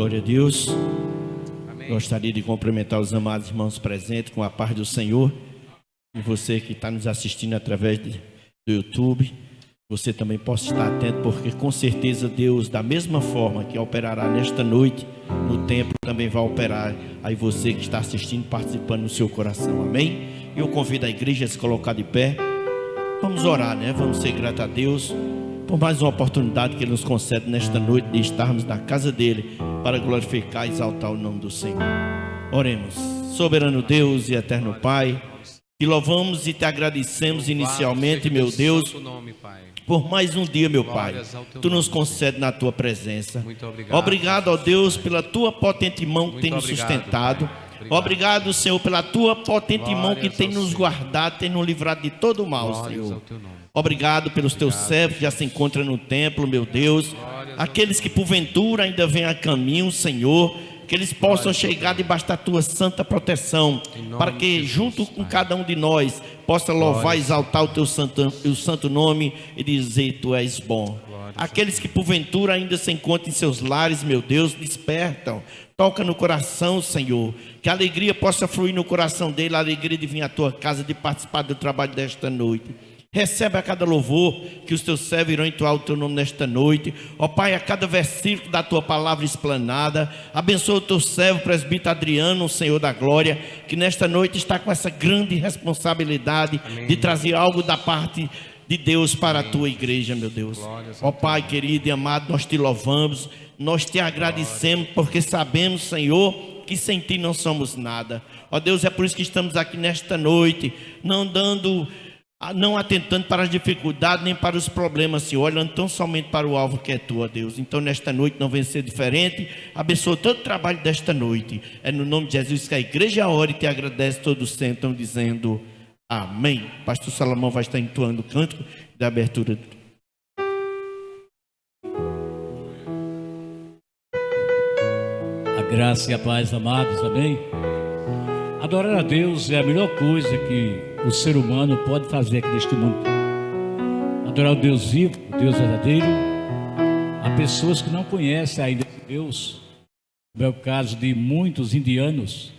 Glória a Deus. Amém. Gostaria de cumprimentar os amados irmãos presentes com a paz do Senhor. E você que está nos assistindo através do YouTube, você também possa estar atento, porque com certeza Deus, da mesma forma que operará nesta noite no templo, também vai operar aí você que está assistindo, participando no seu coração. Amém? Eu convido a igreja a se colocar de pé. Vamos orar, né? Vamos ser gratos a Deus por mais uma oportunidade que Ele nos concede nesta noite de estarmos na casa dEle para glorificar e exaltar o nome do Senhor. Oremos. Soberano Deus e eterno Pai, te louvamos e te agradecemos inicialmente, meu Deus, por mais um dia, meu Pai. Tu nos concede na Tua presença. Muito obrigado. Obrigado, ó Deus, pela Tua potente mão que tem nos sustentado. Obrigado, Senhor, pela Tua potente mão que tem nos guardado, tem nos livrado de todo o mal, Senhor. Obrigado pelos Teus servos que já se encontram no templo, meu Deus. Aqueles que porventura ainda vêm a caminho, Senhor, que eles possam chegar debaixo da Tua santa proteção, para que junto com cada um de nós possa louvar e exaltar o santo nome e dizer: Tu és bom. Aqueles que porventura ainda se encontram em seus lares, meu Deus, despertam, toca no coração, Senhor, que a alegria possa fluir no coração dele, a alegria de vir à Tua casa, de participar do trabalho desta noite. Recebe a cada louvor que os Teus servos irão entoar o Teu nome nesta noite. Ó Pai, a cada versículo da Tua palavra explanada, abençoa o Teu servo, presbítero Adriano, o Senhor da glória, que nesta noite está com essa grande responsabilidade de trazer algo da parte de Deus para a Tua igreja, meu Deus. Ó Pai querido e amado, nós Te louvamos, nós Te agradecemos, porque sabemos, Senhor, que sem Ti não somos nada. Ó Deus, é por isso que estamos aqui nesta noite, não atentando para as dificuldades nem para os problemas, Senhor, olhando tão somente para o alvo que é Tu, ó Deus. Então nesta noite não vem ser diferente. Abençoa todo o trabalho desta noite. É no nome de Jesus que a igreja ora e Te agradece. Todos sentam dizendo amém. Pastor Salomão vai estar entoando o cântico da abertura. A graça e a paz, amados, amém? Adorar a Deus é a melhor coisa que o ser humano pode fazer aqui neste mundo. Adorar o Deus vivo, o Deus verdadeiro. Há pessoas que não conhecem ainda Deus, como é o caso de muitos indianos.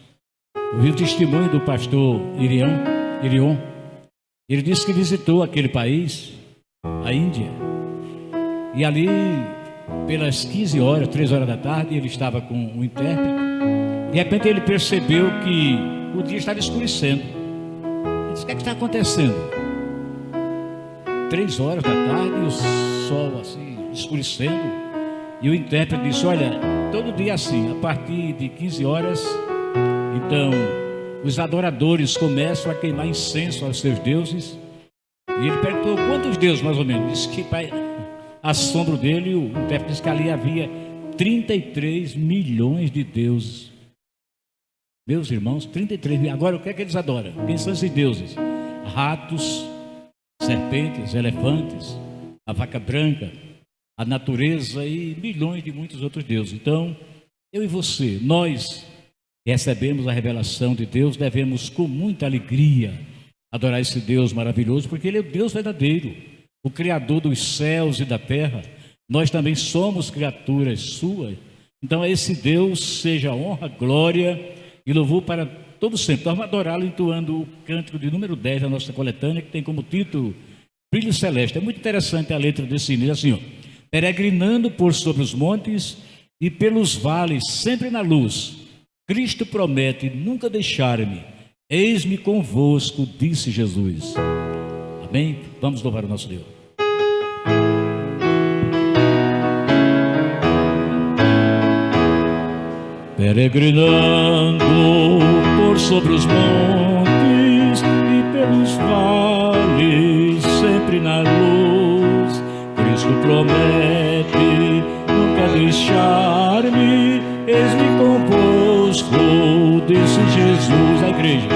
Ouvi o testemunho do pastor Irion. Ele disse que visitou aquele país, a Índia, e ali pelas 15 horas, 3 horas da tarde, ele estava com um intérprete. De repente ele percebeu que o dia estava escurecendo. Ele disse: o que está acontecendo? 3 horas da tarde, o sol assim, escurecendo. E o intérprete disse: olha, todo dia assim, a partir de 15 horas, então os adoradores começam a queimar incenso aos seus deuses. E ele perguntou: quantos deuses mais ou menos? Disse que, para assombro dele, o intérprete disse que ali havia 33 milhões de deuses. Meus irmãos, 33 milhões. Agora, o que é que eles adoram? Quem são esses deuses? Ratos, serpentes, elefantes, a vaca branca, a natureza e milhões de muitos outros deuses. Então, eu e você, nós que recebemos a revelação de Deus, devemos com muita alegria adorar esse Deus maravilhoso, porque Ele é o Deus verdadeiro, o Criador dos céus e da terra. Nós também somos criaturas suas. Então a esse Deus seja honra, glória e louvor para todo sempre. Nós vamos adorá-lo entoando o cântico de número 10 da nossa coletânea, que tem como título Brilho Celeste. É muito interessante a letra desse hino, assim, ó: peregrinando por sobre os montes e pelos vales, sempre na luz, Cristo promete nunca deixar-me, eis-me convosco, disse Jesus. Amém? Vamos louvar o nosso Deus. Peregrinando por sobre os montes e pelos vales, sempre na luz, Cristo promete nunca deixar-me, eis-me convosco, disse Jesus. A igreja: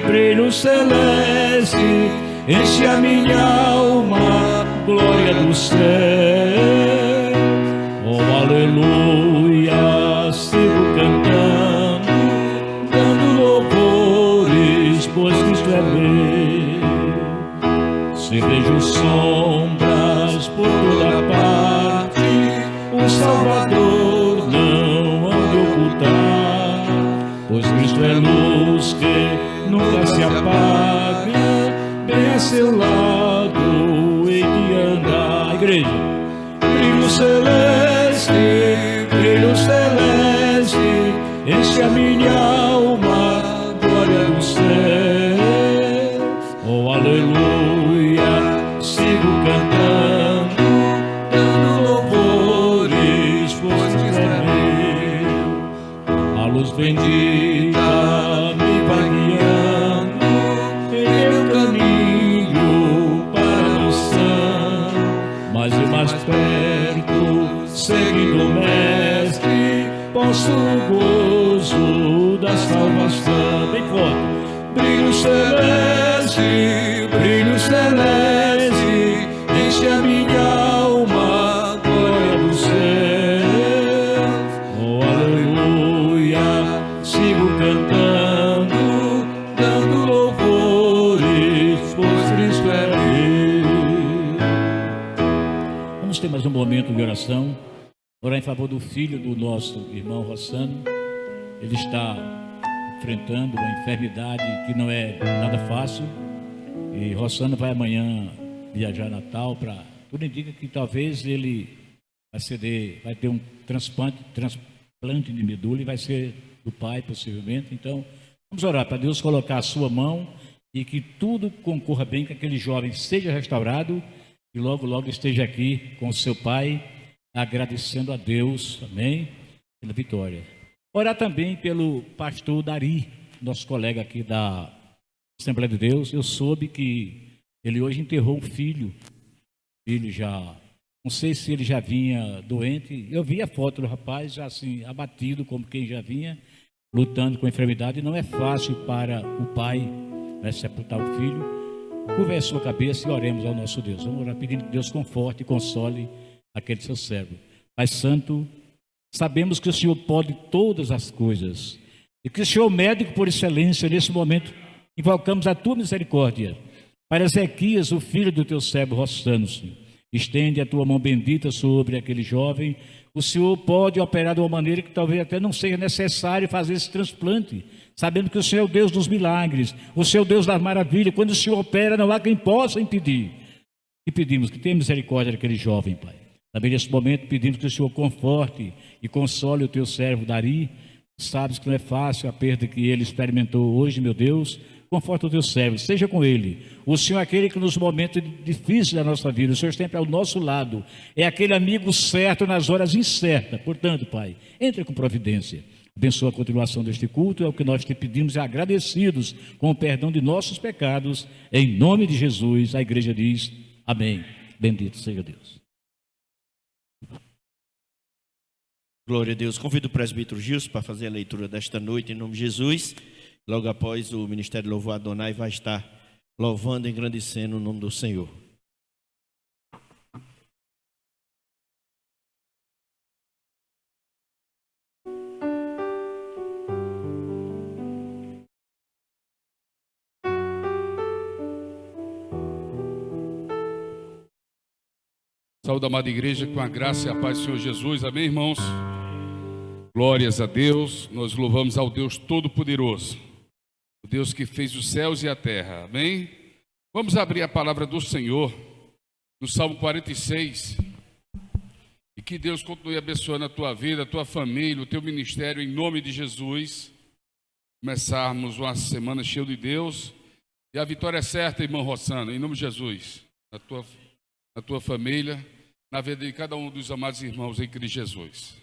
brilho celeste, enche a minha alma, glória do céu. Oh, aleluia, sigo cantando, dando louvores, pois Cristo é meu. Se vejo sombras por toda parte, do Salvador não hão de ocultar, pois Cristo é luz que nunca se apaga, bem a seu lado hei de andar. Igreja, brilho celeste, enche a minha alma, glória do céu. Oh, aleluia, sigo cantando, dando louvores, pois Cristo é meu. A luz bendita me vai guiando em meu caminho para a noção. Mais e mais perto, seguindo o Mestre, posso o gozo da salvação. Bem forte. Brilho celeste, enche a minha alma, glória do céu. Oh, aleluia, sigo cantando, dando louvores, pois Cristo é meu. Vamos ter mais um momento de oração. Orar em favor do filho do nosso irmão Rossano. Ele está enfrentando uma enfermidade que não é nada fácil. E Rossano vai amanhã viajar a Natal para... Tudo indica que talvez ele vai ter um transplante de medula e vai ser do pai, possivelmente. Então, vamos orar para Deus colocar a sua mão e que tudo concorra bem, que aquele jovem seja restaurado e logo, logo esteja aqui com o seu pai, agradecendo a Deus, amém, pela vitória. Orar também pelo pastor Dari, nosso colega aqui da Assembleia de Deus. Eu soube que ele hoje enterrou um filho. Ele já, não sei se ele já vinha doente. Eu vi a foto do rapaz já assim, abatido, como quem já vinha lutando com a enfermidade. Não é fácil para o pai, né, sepultar o filho. Curve a sua cabeça e oremos ao nosso Deus. Vamos orar pedindo que Deus conforte e console aquele seu servo. Pai Santo, sabemos que o Senhor pode todas as coisas e que o Senhor é o médico por excelência. Nesse momento invocamos a tua misericórdia para Ezequias, o filho do teu servo Rossano, Senhor. Estende a tua mão bendita sobre aquele jovem. O Senhor pode operar de uma maneira que talvez até não seja necessário fazer esse transplante, sabendo que o Senhor é o Deus dos milagres, o Senhor é o Deus das maravilhas. Quando o Senhor opera, não há quem possa impedir. E pedimos que tenha misericórdia daquele jovem, Pai. Também nesse momento pedimos que o Senhor conforte e console o teu servo Dari. Sabes que não é fácil a perda que ele experimentou hoje, meu Deus. Conforta o teu servo, seja com ele. O Senhor é aquele que nos momentos difíceis da nossa vida, o Senhor sempre ao nosso lado. É aquele amigo certo nas horas incertas. Portanto, Pai, entre com providência. Abençoa a continuação deste culto, é o que nós te pedimos, agradecidos com o perdão de nossos pecados. Em nome de Jesus, a igreja diz amém. Bendito seja Deus. Glória a Deus. Convido o presbítero Gilson para fazer a leitura desta noite, em nome de Jesus. Logo após o Ministério Louvor Adonai vai estar louvando e engrandecendo o nome do Senhor. Saúde, amada igreja, com a graça e a paz do Senhor Jesus. Amém, irmãos? Glórias a Deus. Nós louvamos ao Deus Todo-Poderoso, o Deus que fez os céus e a terra. Amém? Vamos abrir a palavra do Senhor no Salmo 46. E que Deus continue abençoando a tua vida, a tua família, o teu ministério, em nome de Jesus. Começarmos uma semana cheia de Deus. E a vitória é certa, irmão Rossano, em nome de Jesus. Na tua família, na vida de cada um dos amados irmãos em Cristo Jesus.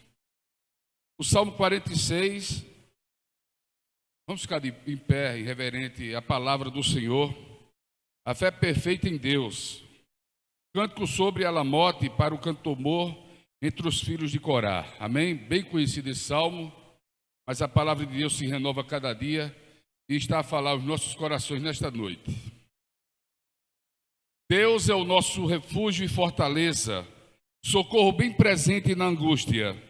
O Salmo 46, vamos ficar em pé, irreverente, a palavra do Senhor. A fé perfeita em Deus. Cântico sobre Alamote para o cantor entre os filhos de Corá. Amém? Bem conhecido esse salmo, mas a palavra de Deus se renova cada dia e está a falar aos nossos corações nesta noite. Deus é o nosso refúgio e fortaleza, socorro bem presente na angústia.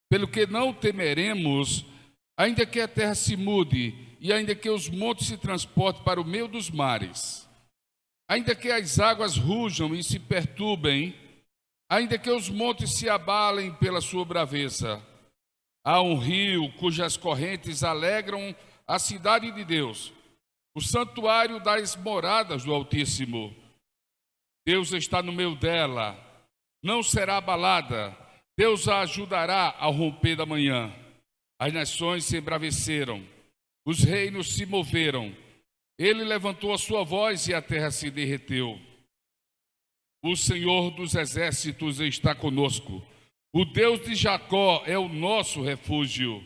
Pelo que não temeremos, ainda que a terra se mude, e ainda que os montes se transportem para o meio dos mares, ainda que as águas rujam e se perturbem, Ainda que os montes se abalem pela sua braveza, há um rio cujas correntes alegram a cidade de Deus, o santuário das moradas do Altíssimo. Deus está no meio dela, não será abalada. Deus a ajudará ao romper da manhã. As nações se embraveceram, os reinos se moveram. Ele levantou a sua voz e a terra se derreteu. O Senhor dos exércitos está conosco. O Deus de Jacó é o nosso refúgio.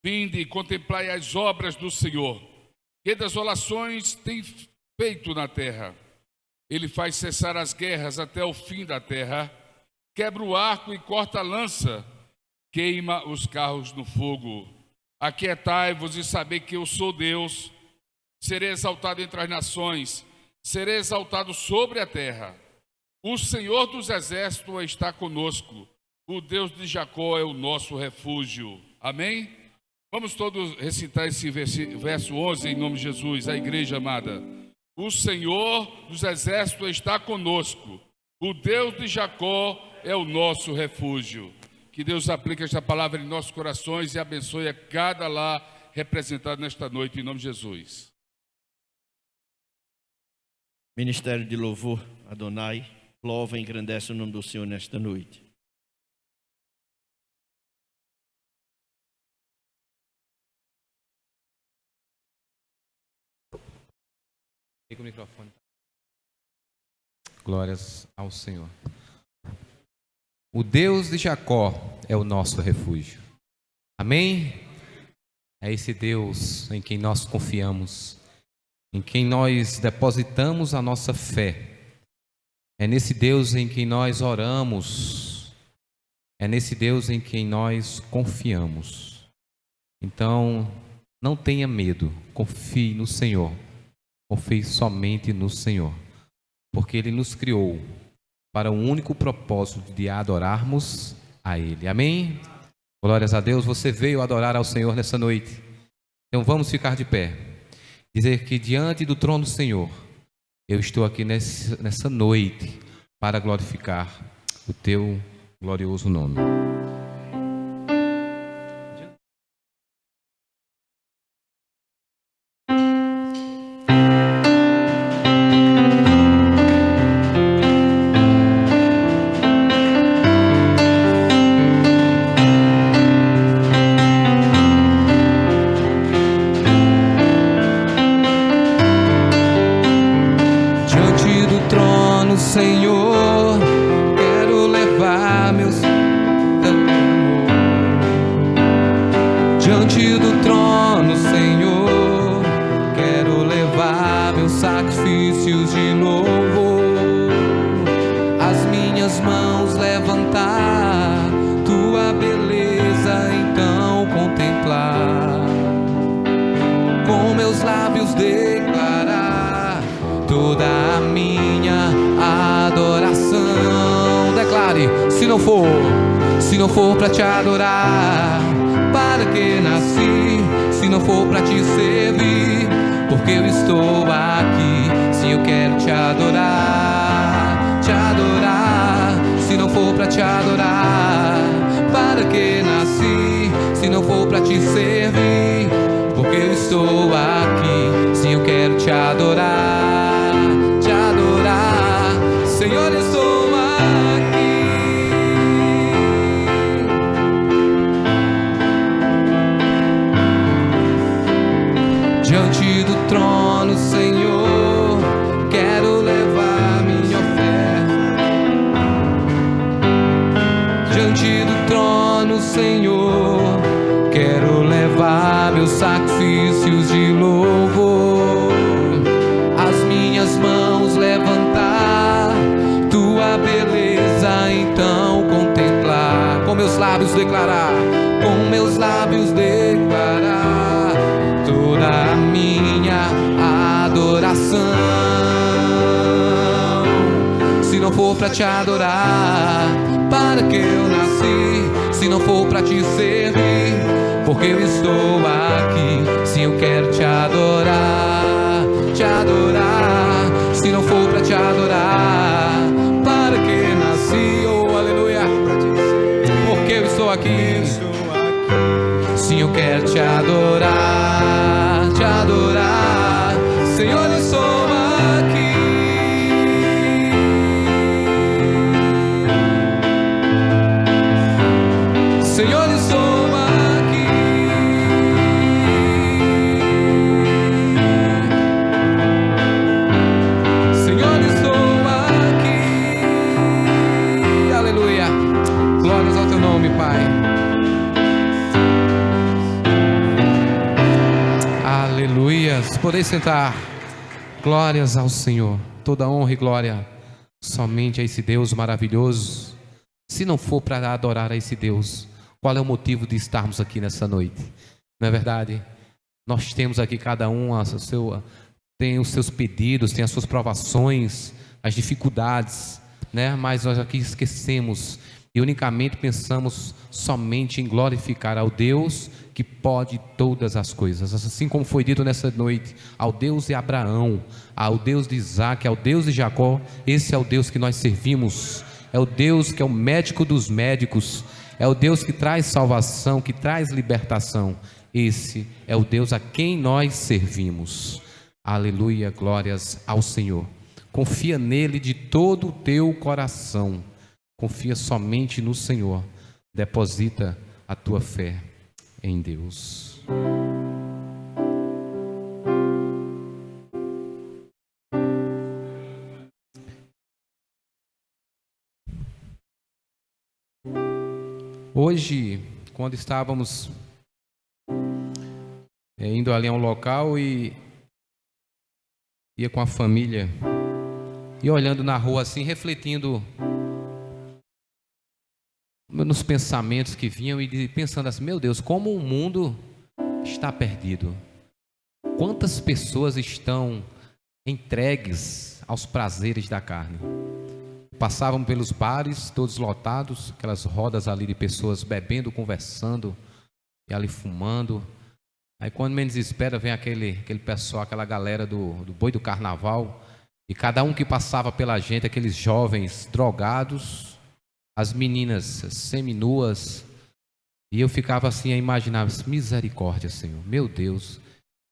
Vinde e contemplai as obras do Senhor, que desolações tem feito na terra. Ele faz cessar as guerras até o fim da terra, quebra o arco e corta a lança, queima os carros no fogo. Aquietai-vos e sabei que eu sou Deus. Serei exaltado entre as nações, serei exaltado sobre a terra. O Senhor dos exércitos está conosco. O Deus de Jacó é o nosso refúgio. Amém? Vamos todos recitar esse verso 11 em nome de Jesus, a igreja amada. O Senhor dos exércitos está conosco. O Deus de Jacó é o nosso refúgio. Que Deus aplique esta palavra em nossos corações e abençoe a cada lar representado nesta noite, em nome de Jesus. Ministério de louvor, Adonai, louva e engrandece o nome do Senhor nesta noite. Liga o microfone. Glórias ao Senhor. O Deus de Jacó é o nosso refúgio. Amém? É esse Deus em quem nós confiamos, em quem nós depositamos a nossa fé. É nesse Deus em quem nós oramos. É nesse Deus em quem nós confiamos. Então, não tenha medo, confie no Senhor. Confie somente no Senhor, porque Ele nos criou para o único propósito de adorarmos a Ele. Amém? Glórias a Deus. Você veio adorar ao Senhor nessa noite. Então vamos ficar de pé. Dizer que diante do trono do Senhor, eu estou aqui nessa noite para glorificar o Teu glorioso nome. Senhor, quero levar meus diante do trono, Senhor, quero levar meus sacrifícios de louvor, as minhas mãos levantar, tua beleza então contemplar, com meus lábios declarar toda a minha adoração. Declare, se não for para te adorar, para que nasci? Se não for para te servir, porque eu estou aqui. Sim, eu quero te adorar, te adorar. Se não for para te adorar, para que nasci? Se não for para te servir, porque eu estou aqui. Sim, eu quero te adorar, te adorar. Senhor, eu estou aqui. Diante do trono, Senhor, quero levar minha oferta. Diante do trono, Senhor, quero levar meus sacrifícios de louvor, as minhas mãos levantar, tua beleza então contemplar, com meus lábios declarar, com meus lábios declarar toda a minha adoração. Se não for para te adorar, para que eu nasci? Se não for para te servir, porque eu estou aqui. Sim, eu quero te adorar, te adorar. Se não for para te adorar, para que nasci? estou aqui. Sim, eu quero te adorar, te adorar. Senhor, eu estou aqui. Senhor, eu estou aqui. Senhor, eu estou aqui. Aleluia. Glórias ao teu nome, Pai. Aleluias. Podeis sentar. Glórias ao Senhor. Toda honra e glória somente a esse Deus maravilhoso. Se não for para adorar a esse Deus, qual é o motivo de estarmos aqui nessa noite? Não é verdade? Nós temos aqui cada um tem os seus pedidos, tem as suas provações, as dificuldades, né? Mas nós aqui esquecemos e unicamente pensamos somente em glorificar ao Deus que pode todas as coisas. Assim como foi dito nessa noite, ao Deus de Abraão, ao Deus de Isaac, ao Deus de Jacó, esse é o Deus que nós servimos. É o Deus que é o médico dos médicos, é o Deus que traz salvação, que traz libertação. Esse é o Deus a quem nós servimos. Aleluia, glórias ao Senhor. Confia nele de todo o teu coração. Confia somente no Senhor. Deposita a tua fé em Deus. Hoje, quando estávamos indo ali a um local e ia com a família e olhando na rua assim, refletindo nos pensamentos que vinham e pensando assim, meu Deus, como o mundo está perdido. Quantas pessoas estão entregues aos prazeres da carne. Passavam pelos bares, todos lotados, aquelas rodas ali de pessoas bebendo, conversando e ali fumando. Aí quando menos espera, vem aquele pessoal, aquela galera do boi do carnaval, e cada um que passava pela gente, aqueles jovens drogados, as meninas seminuas, e eu ficava assim a imaginar, misericórdia, Senhor, meu Deus,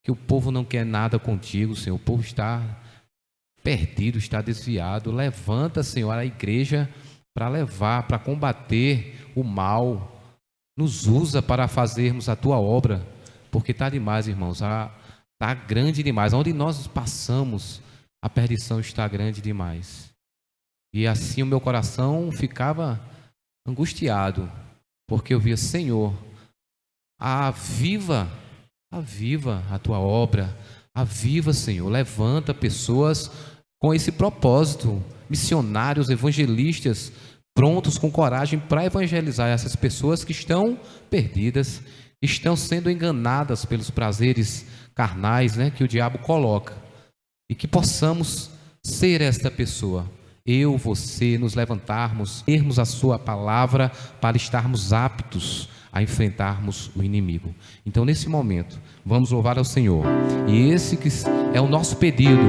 que o povo não quer nada contigo, Senhor, o povo está perdido, está desviado. Levanta, Senhor, a igreja para levar, para combater o mal. Nos usa para fazermos a tua obra, porque está demais, irmãos, está grande demais. Onde nós passamos, a perdição está grande demais. E assim o meu coração ficava angustiado, porque eu via, Senhor, aviva a tua obra, aviva, Senhor, levanta pessoas com esse propósito, missionários, evangelistas, prontos com coragem para evangelizar essas pessoas que estão perdidas, estão sendo enganadas pelos prazeres carnais, né, que o diabo coloca, e que possamos ser esta pessoa, eu, você, nos levantarmos, termos a sua palavra para estarmos aptos a enfrentarmos o inimigo. Então, nesse momento, vamos louvar ao Senhor, e esse que é o nosso pedido: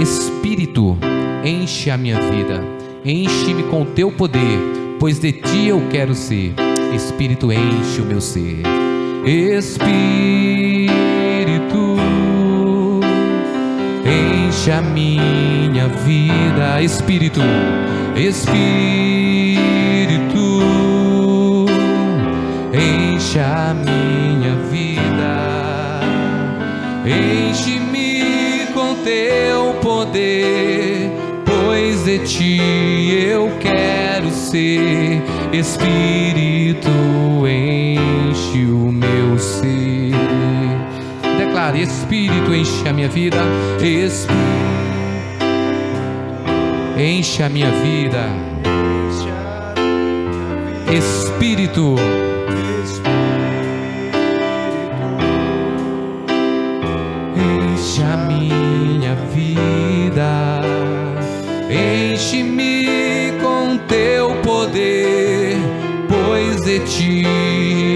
Espírito, enche a minha vida, enche-me com o teu poder, pois de ti eu quero ser. Espírito, enche o meu ser. Espírito, enche a minha vida. Espírito, enche a minha vida. Enche-me com teu poder, pois de ti eu quero ser. Espírito, enche o meu ser. Declare: Espírito, enche a minha vida. Enche a minha vida. Espírito, enche a minha vida. Enche-me com teu poder, pois de ti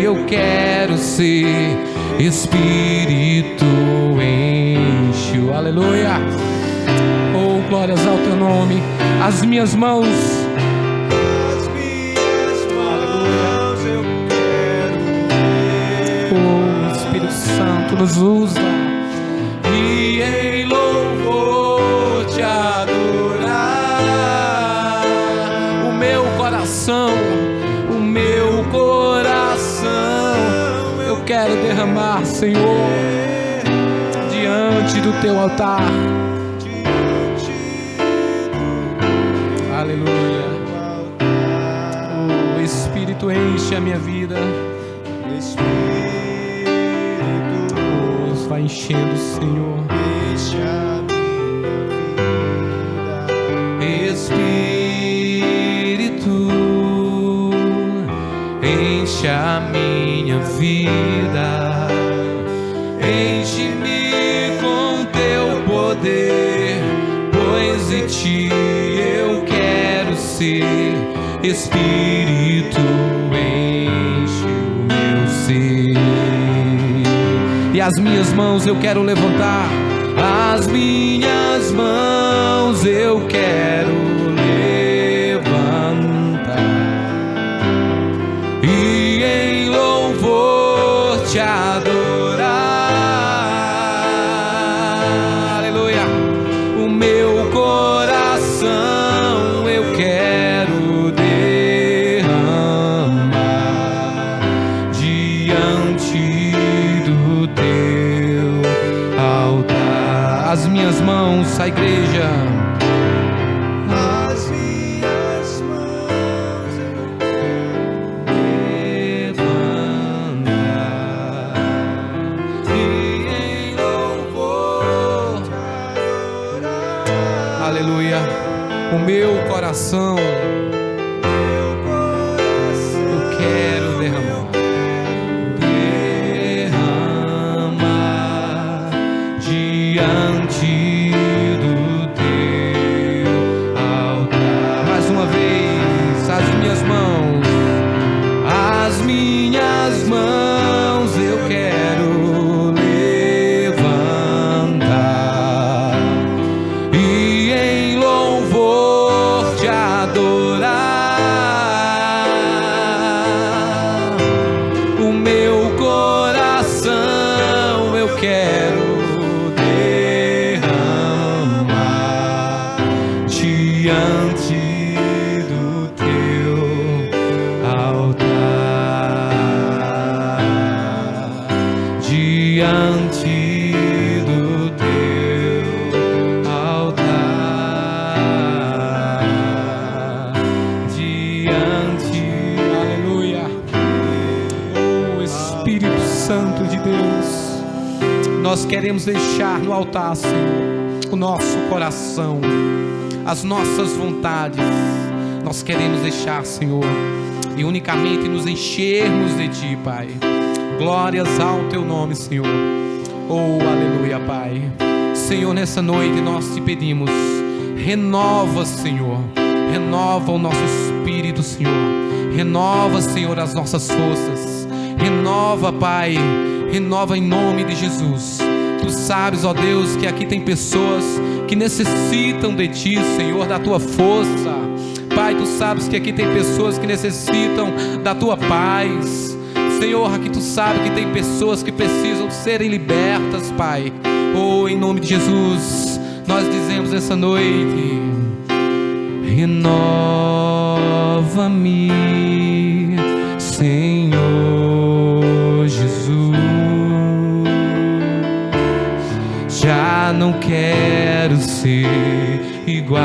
eu quero ser. Espírito, enche-o. Aleluia. Oh, glórias ao teu nome. As minhas mãos, aleluia, Espírito nos usa. E em louvor te adorar, o meu coração, eu quero derramar, Senhor, diante do teu altar. Aleluia. O Espírito enche a minha vida. Vai enchendo, Senhor. Enche a minha vida. Espírito, enche a minha vida. Enche-me com teu poder, pois em ti eu quero ser. Espírito, enche o meu ser. E as minhas mãos eu quero levantar, as minhas mãos eu quero levantar, e em louvor te adorar. Aleluia. O meu coração eu quero derramar diante do teu altar. As minhas mãos, a igreja. As minhas mãos eu quero levantar, e em louvor te adorar. Aleluia. O meu coração eu quero derramar diante do teu altar. Mais uma vez, as minhas mãos eu quero levantar, e em louvor te adorar. O meu coração eu quero diante do teu altar, diante do teu altar, diante, aleluia. Oh Espírito Santo de Deus, nós queremos deixar no altar, Senhor, o nosso coração, as nossas vontades. Nós queremos deixar, Senhor, e unicamente nos enchermos de Ti, Pai. Glórias ao Teu nome, Senhor. Oh, aleluia, Pai. Senhor, nessa noite nós te pedimos, renova, Senhor, renova o nosso espírito, Senhor. Renova, Senhor, as nossas forças. Renova, Pai, renova em nome de Jesus. Tu sabes, ó Deus, que aqui tem pessoas que necessitam de Ti, Senhor, da Tua força. Pai, Tu sabes que aqui tem pessoas que necessitam da Tua paz. Senhor, aqui Tu sabes que tem pessoas que precisam serem libertas, Pai. Oh, em nome de Jesus, nós dizemos essa noite: renova-me, Senhor Jesus. Já não quero ser igual.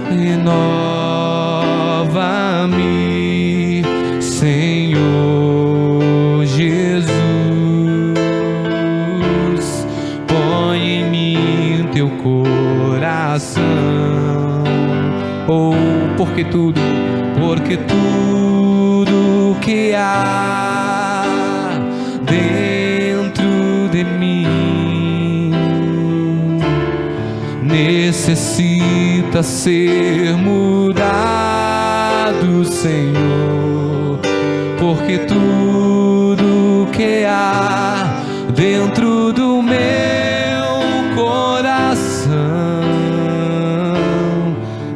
Renova-me, Senhor Jesus. Põe em mim teu coração. Oh, porque tudo que há dentro de mim necessita ser mudado, Senhor, porque tudo que há dentro do meu coração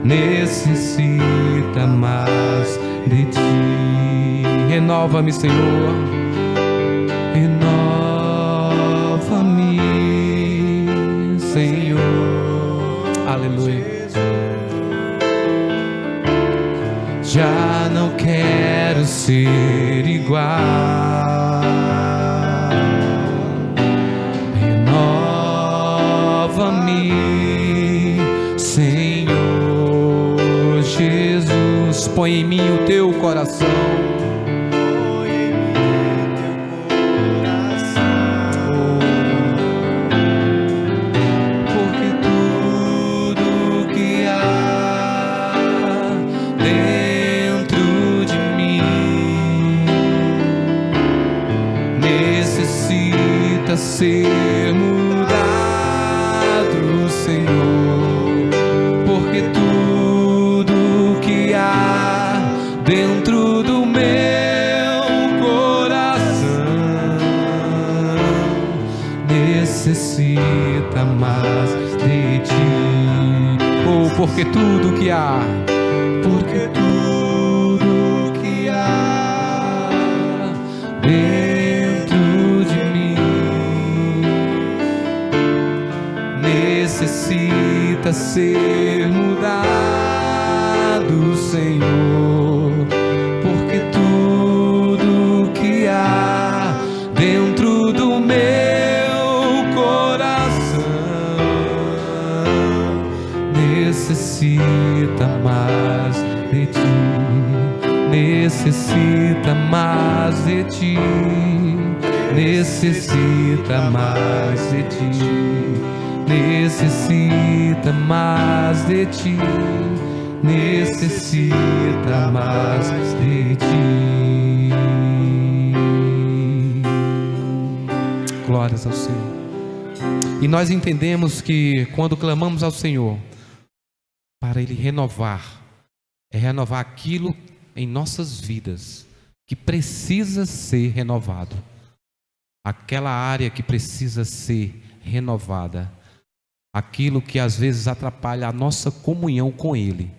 necessita mais de Ti. renova-me, Senhor, renova-me, Senhor. Aleluia. Já não quero ser igual. Renova-me, Senhor Jesus. Põe em mim o teu coração. Põe em mim o teu coração. Porque tudo que há dentro de mim necessita ser mudado, Senhor. Porque tudo que há dentro do meu coração necessita mais de ti. Oh, porque tudo que há, porque tudo que há dentro de mim necessita ser mudado, Senhor. Porque tudo que há dentro do meu coração necessita mais de ti, necessita mais de ti, necessita mais de ti, necessita mais de ti, necessita mais de ti. Glórias ao Senhor. E nós entendemos que quando clamamos ao Senhor para Ele renovar, é renovar aquilo em nossas vidas que precisa ser renovado, aquela área que precisa ser renovada, aquilo que às vezes atrapalha a nossa comunhão com Ele,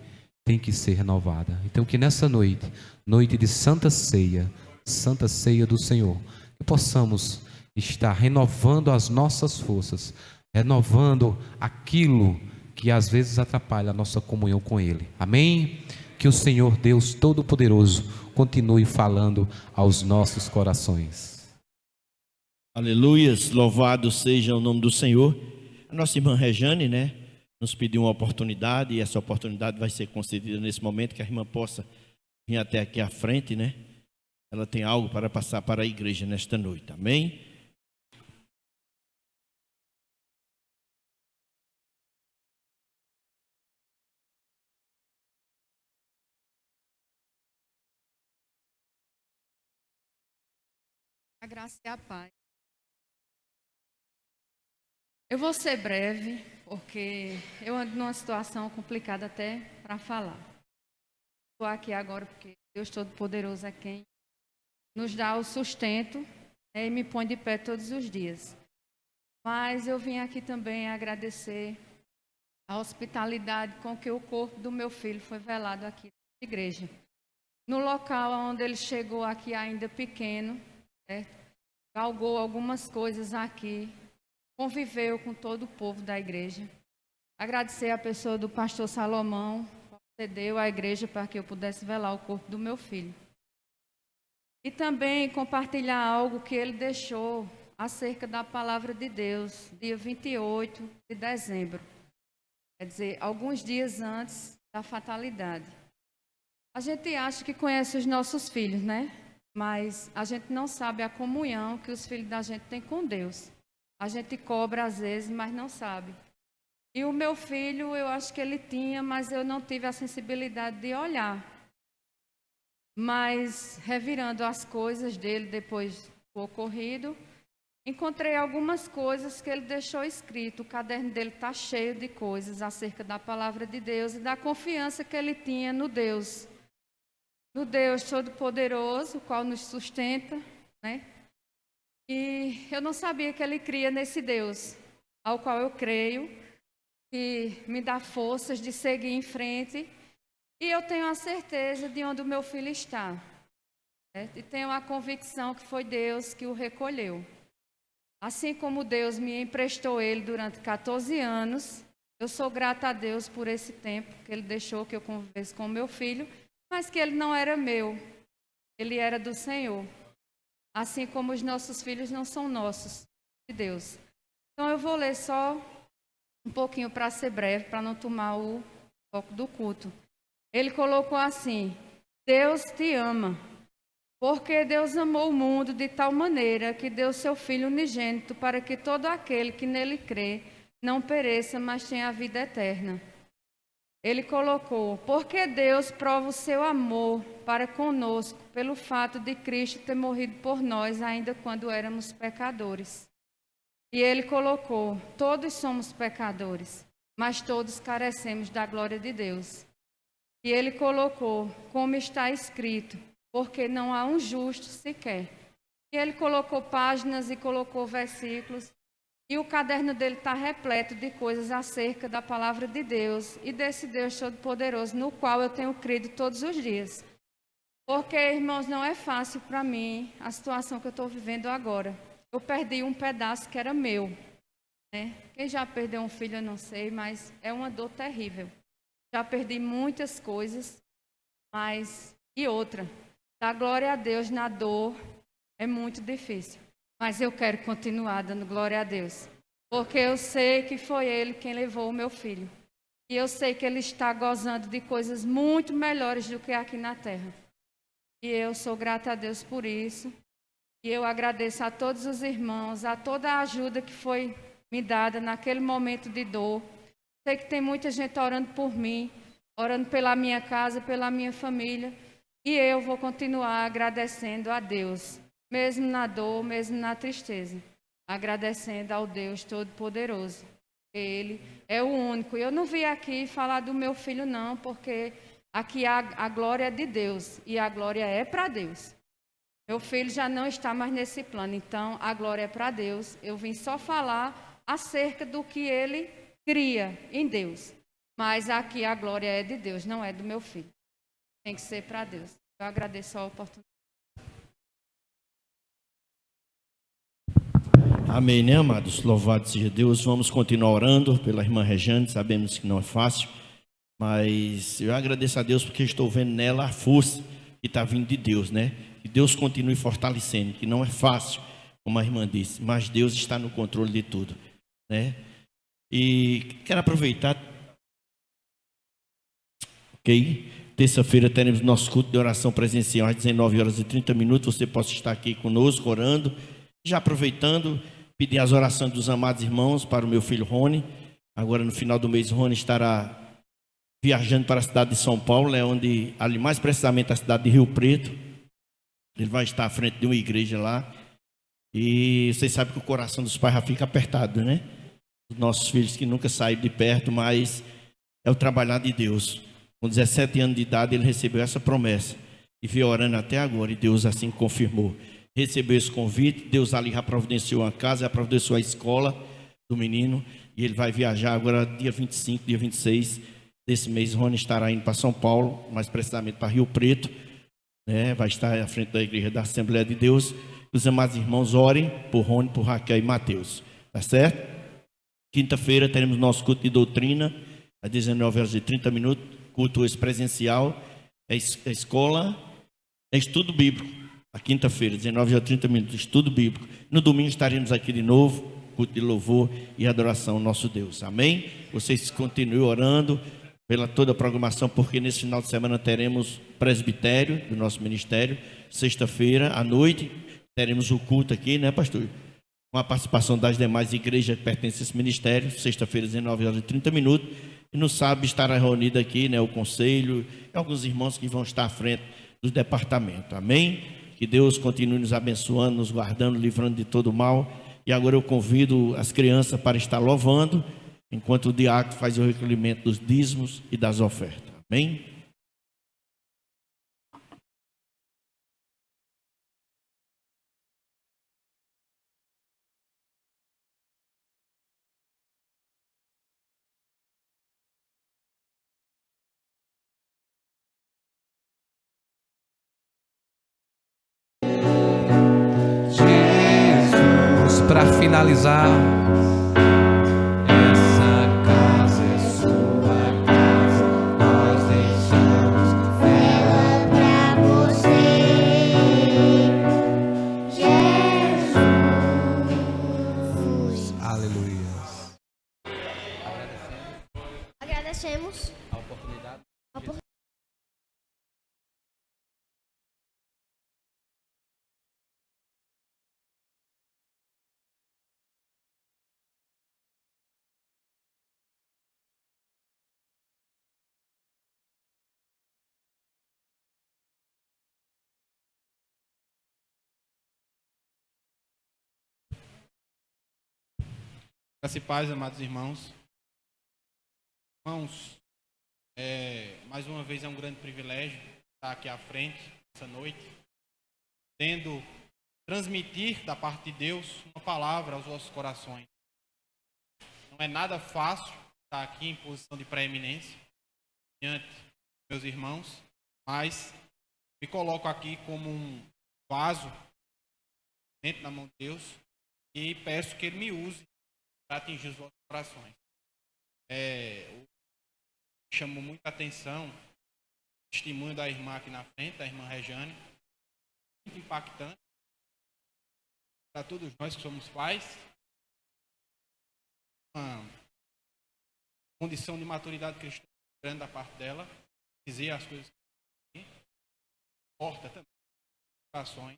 tem que ser renovada. Então que nessa noite, noite de Santa Ceia do Senhor, que possamos estar renovando as nossas forças, renovando aquilo que às vezes atrapalha a nossa comunhão com Ele. Amém? Que o Senhor Deus Todo-Poderoso continue falando aos nossos corações. Aleluias, louvado seja o nome do Senhor. A nossa irmã Rejane, nos pediu uma oportunidade, e essa oportunidade vai ser concedida nesse momento, que a irmã possa vir até aqui à frente, Ela tem algo para passar para a igreja nesta noite, amém? A graça e a paz. Eu vou ser breve, porque eu ando numa situação complicada até para falar. Estou aqui agora porque Deus Todo-Poderoso é quem nos dá o sustento e me põe de pé todos os dias. Mas eu vim aqui também agradecer a hospitalidade com que o corpo do meu filho foi velado aqui na igreja. No local onde ele chegou aqui ainda pequeno, galgou algumas coisas aqui, conviveu com todo o povo da igreja. Agradecer a pessoa do pastor Salomão, que cedeu à igreja para que eu pudesse velar o corpo do meu filho. E também compartilhar algo que ele deixou acerca da palavra de Deus, dia 28 de dezembro. Quer dizer, alguns dias antes da fatalidade. A gente acha que conhece os nossos filhos, Mas a gente não sabe a comunhão que os filhos da gente têm com Deus. A gente cobra às vezes, mas não sabe. E o meu filho, eu acho que ele tinha, mas eu não tive a sensibilidade de olhar. Mas, revirando as coisas dele depois do ocorrido, encontrei algumas coisas que ele deixou escrito. O caderno dele está cheio de coisas acerca da palavra de Deus e da confiança que ele tinha no Deus Todo-Poderoso, o qual nos sustenta, E eu não sabia que ele cria nesse Deus, ao qual eu creio, que me dá forças de seguir em frente. E eu tenho a certeza de onde o meu filho está. E tenho a convicção que foi Deus que o recolheu. Assim como Deus me emprestou ele durante 14 anos, eu sou grata a Deus por esse tempo que ele deixou que eu convivesse com meu filho, mas que ele não era meu, ele era do Senhor. Assim como os nossos filhos não são nossos, de Deus. Então eu vou ler só um pouquinho para ser breve, para não tomar o foco do culto. Ele colocou assim: Deus te ama, porque Deus amou o mundo de tal maneira que deu seu Filho unigênito para que todo aquele que nele crê não pereça, mas tenha a vida eterna. Ele colocou: porque Deus prova o seu amor para conosco pelo fato de Cristo ter morrido por nós ainda quando éramos pecadores. E ele colocou: todos somos pecadores, mas todos carecemos da glória de Deus. E ele colocou: como está escrito, porque não há um justo sequer. E ele colocou páginas e colocou versículos. E o caderno dele está repleto de coisas acerca da palavra de Deus e desse Deus Todo-Poderoso, no qual eu tenho crido todos os dias. Porque, irmãos, não é fácil para mim a situação que eu estou vivendo agora. Eu perdi um pedaço que era meu, né? Quem já perdeu um filho, eu não sei, mas é uma dor terrível. Já perdi muitas coisas, mas... E outra, dar glória a Deus na dor é muito difícil. Mas eu quero continuar dando glória a Deus, porque eu sei que foi Ele quem levou o meu filho. E eu sei que Ele está gozando de coisas muito melhores do que aqui na terra. E eu sou grata a Deus por isso. E eu agradeço a todos os irmãos, a toda a ajuda que foi me dada naquele momento de dor. Sei que tem muita gente orando por mim, orando pela minha casa, pela minha família. E eu vou continuar agradecendo a Deus, mesmo na dor, mesmo na tristeza. Agradecendo ao Deus Todo-Poderoso. Ele é o único. Eu não vim aqui falar do meu filho, não, porque aqui a glória é de Deus. E a glória é para Deus. Meu filho já não está mais nesse plano, então a glória é para Deus. Eu vim só falar acerca do que ele cria em Deus. Mas aqui a glória é de Deus, não é do meu filho. Tem que ser para Deus. Eu agradeço a oportunidade. Amém, né, amados? Louvado seja Deus. Vamos continuar orando pela irmã Rejane. Sabemos que não é fácil, mas eu agradeço a Deus porque estou vendo nela a força que está vindo de Deus, né? Que Deus continue fortalecendo, que não é fácil, como a irmã disse, mas Deus está no controle de tudo, né? E quero aproveitar, ok? Terça-feira teremos nosso culto de oração presencial às 19h30. Você possa estar aqui conosco, orando. Já aproveitando, pedir as orações dos amados irmãos para o meu filho Rony. Agora no final do mês, Rony estará viajando para a cidade de São Paulo, onde, ali mais precisamente a cidade de Rio Preto. Ele vai estar à frente de uma igreja lá. E vocês sabem que o coração dos pais já fica apertado, né? Os nossos filhos que nunca saíram de perto, mas é o trabalhar de Deus. Com 17 anos de idade, ele recebeu essa promessa. E veio orando até agora, e Deus assim confirmou. Recebeu esse convite, Deus ali já providenciou uma casa, já providenciou a escola do menino. E ele vai viajar agora dia 25, dia 26 desse mês. Rony estará indo para São Paulo, mais precisamente para Rio Preto, né? Vai estar à frente da igreja da Assembleia de Deus. Os amados irmãos orem por Rony, por Raquel e Mateus, tá certo? Quinta-feira teremos nosso culto de doutrina às 19h30, culto presencial, é escola, é estudo bíblico. A quinta-feira, 19h30, estudo bíblico. No domingo estaremos aqui de novo, culto de louvor e adoração ao nosso Deus. Amém? Vocês continuem orando pela toda a programação, porque nesse final de semana teremos presbitério do nosso ministério. Sexta-feira, à noite, teremos o culto aqui, né, pastor? Com a participação das demais igrejas que pertencem a esse ministério. Sexta-feira, 19h30. E no sábado estará reunido aqui, né, o conselho e alguns irmãos que vão estar à frente do departamento. Amém? Que Deus continue nos abençoando, nos guardando, livrando de todo mal. E agora eu convido as crianças para estar louvando, enquanto o diácono faz o recolhimento dos dízimos e das ofertas. Amém? finalizar. Essa casa é sua casa, nós deixamos ela pra você, Jesus. Aleluia. Agradecemos A oportunidade. Graça e paz, amados irmãos. Irmãos, mais uma vez é um grande privilégio estar aqui à frente, essa noite, tendo transmitir da parte de Deus uma palavra aos vossos corações. Não é nada fácil estar aqui em posição de preeminência diante dos meus irmãos, mas me coloco aqui como um vaso dentro da mão de Deus e peço que Ele me use para atingir os vossos corações. Chamou muita atenção o testemunho da irmã aqui na frente, da irmã Rejane, muito impactante para todos nós que somos pais. Uma condição de maturidade cristã grande da parte dela, dizer as coisas que importa também corações,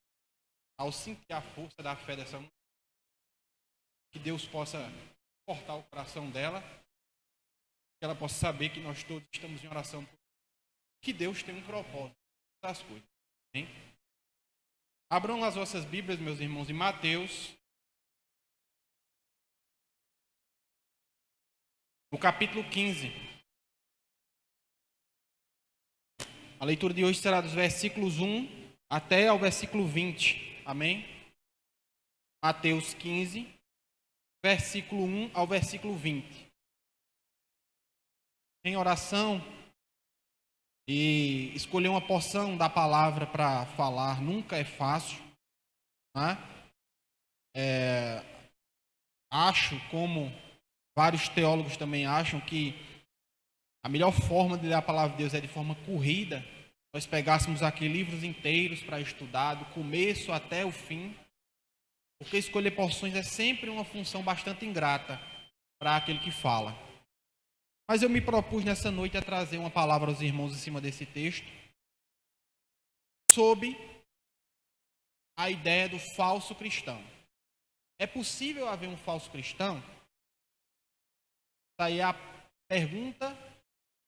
ao sentir a força da fé dessa mulher, que Deus possa cortar o coração dela, que ela possa saber que nós todos estamos em oração, que Deus tem um propósito das coisas. Hein? Abram as vossas Bíblias, meus irmãos, em Mateus, no capítulo 15. A leitura de hoje será dos versículos 1 até ao versículo 20. Amém? Mateus 15, versículo 1 ao versículo 20. Em oração e escolher uma porção da palavra para falar nunca é fácil, né? Acho, como vários teólogos também acham, que a melhor forma de ler a palavra de Deus é de forma corrida. Nós pegássemos aqui livros inteiros para estudar, do começo até o fim, porque escolher porções é sempre uma função bastante ingrata para aquele que fala. Mas eu me propus nessa noite a trazer uma palavra aos irmãos em cima desse texto, sob a ideia do falso cristão. É possível haver um falso cristão? Daí a pergunta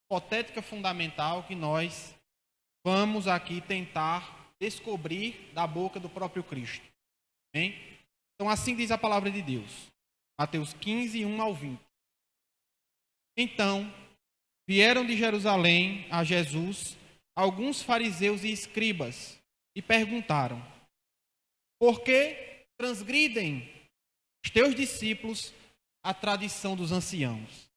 hipotética fundamental que nós vamos aqui tentar descobrir da boca do próprio Cristo. Hein? Então assim diz a palavra de Deus. Mateus 15, 1 ao 20. Então, vieram de Jerusalém a Jesus alguns fariseus e escribas e perguntaram: por que transgridem os teus discípulos a tradição dos anciãos?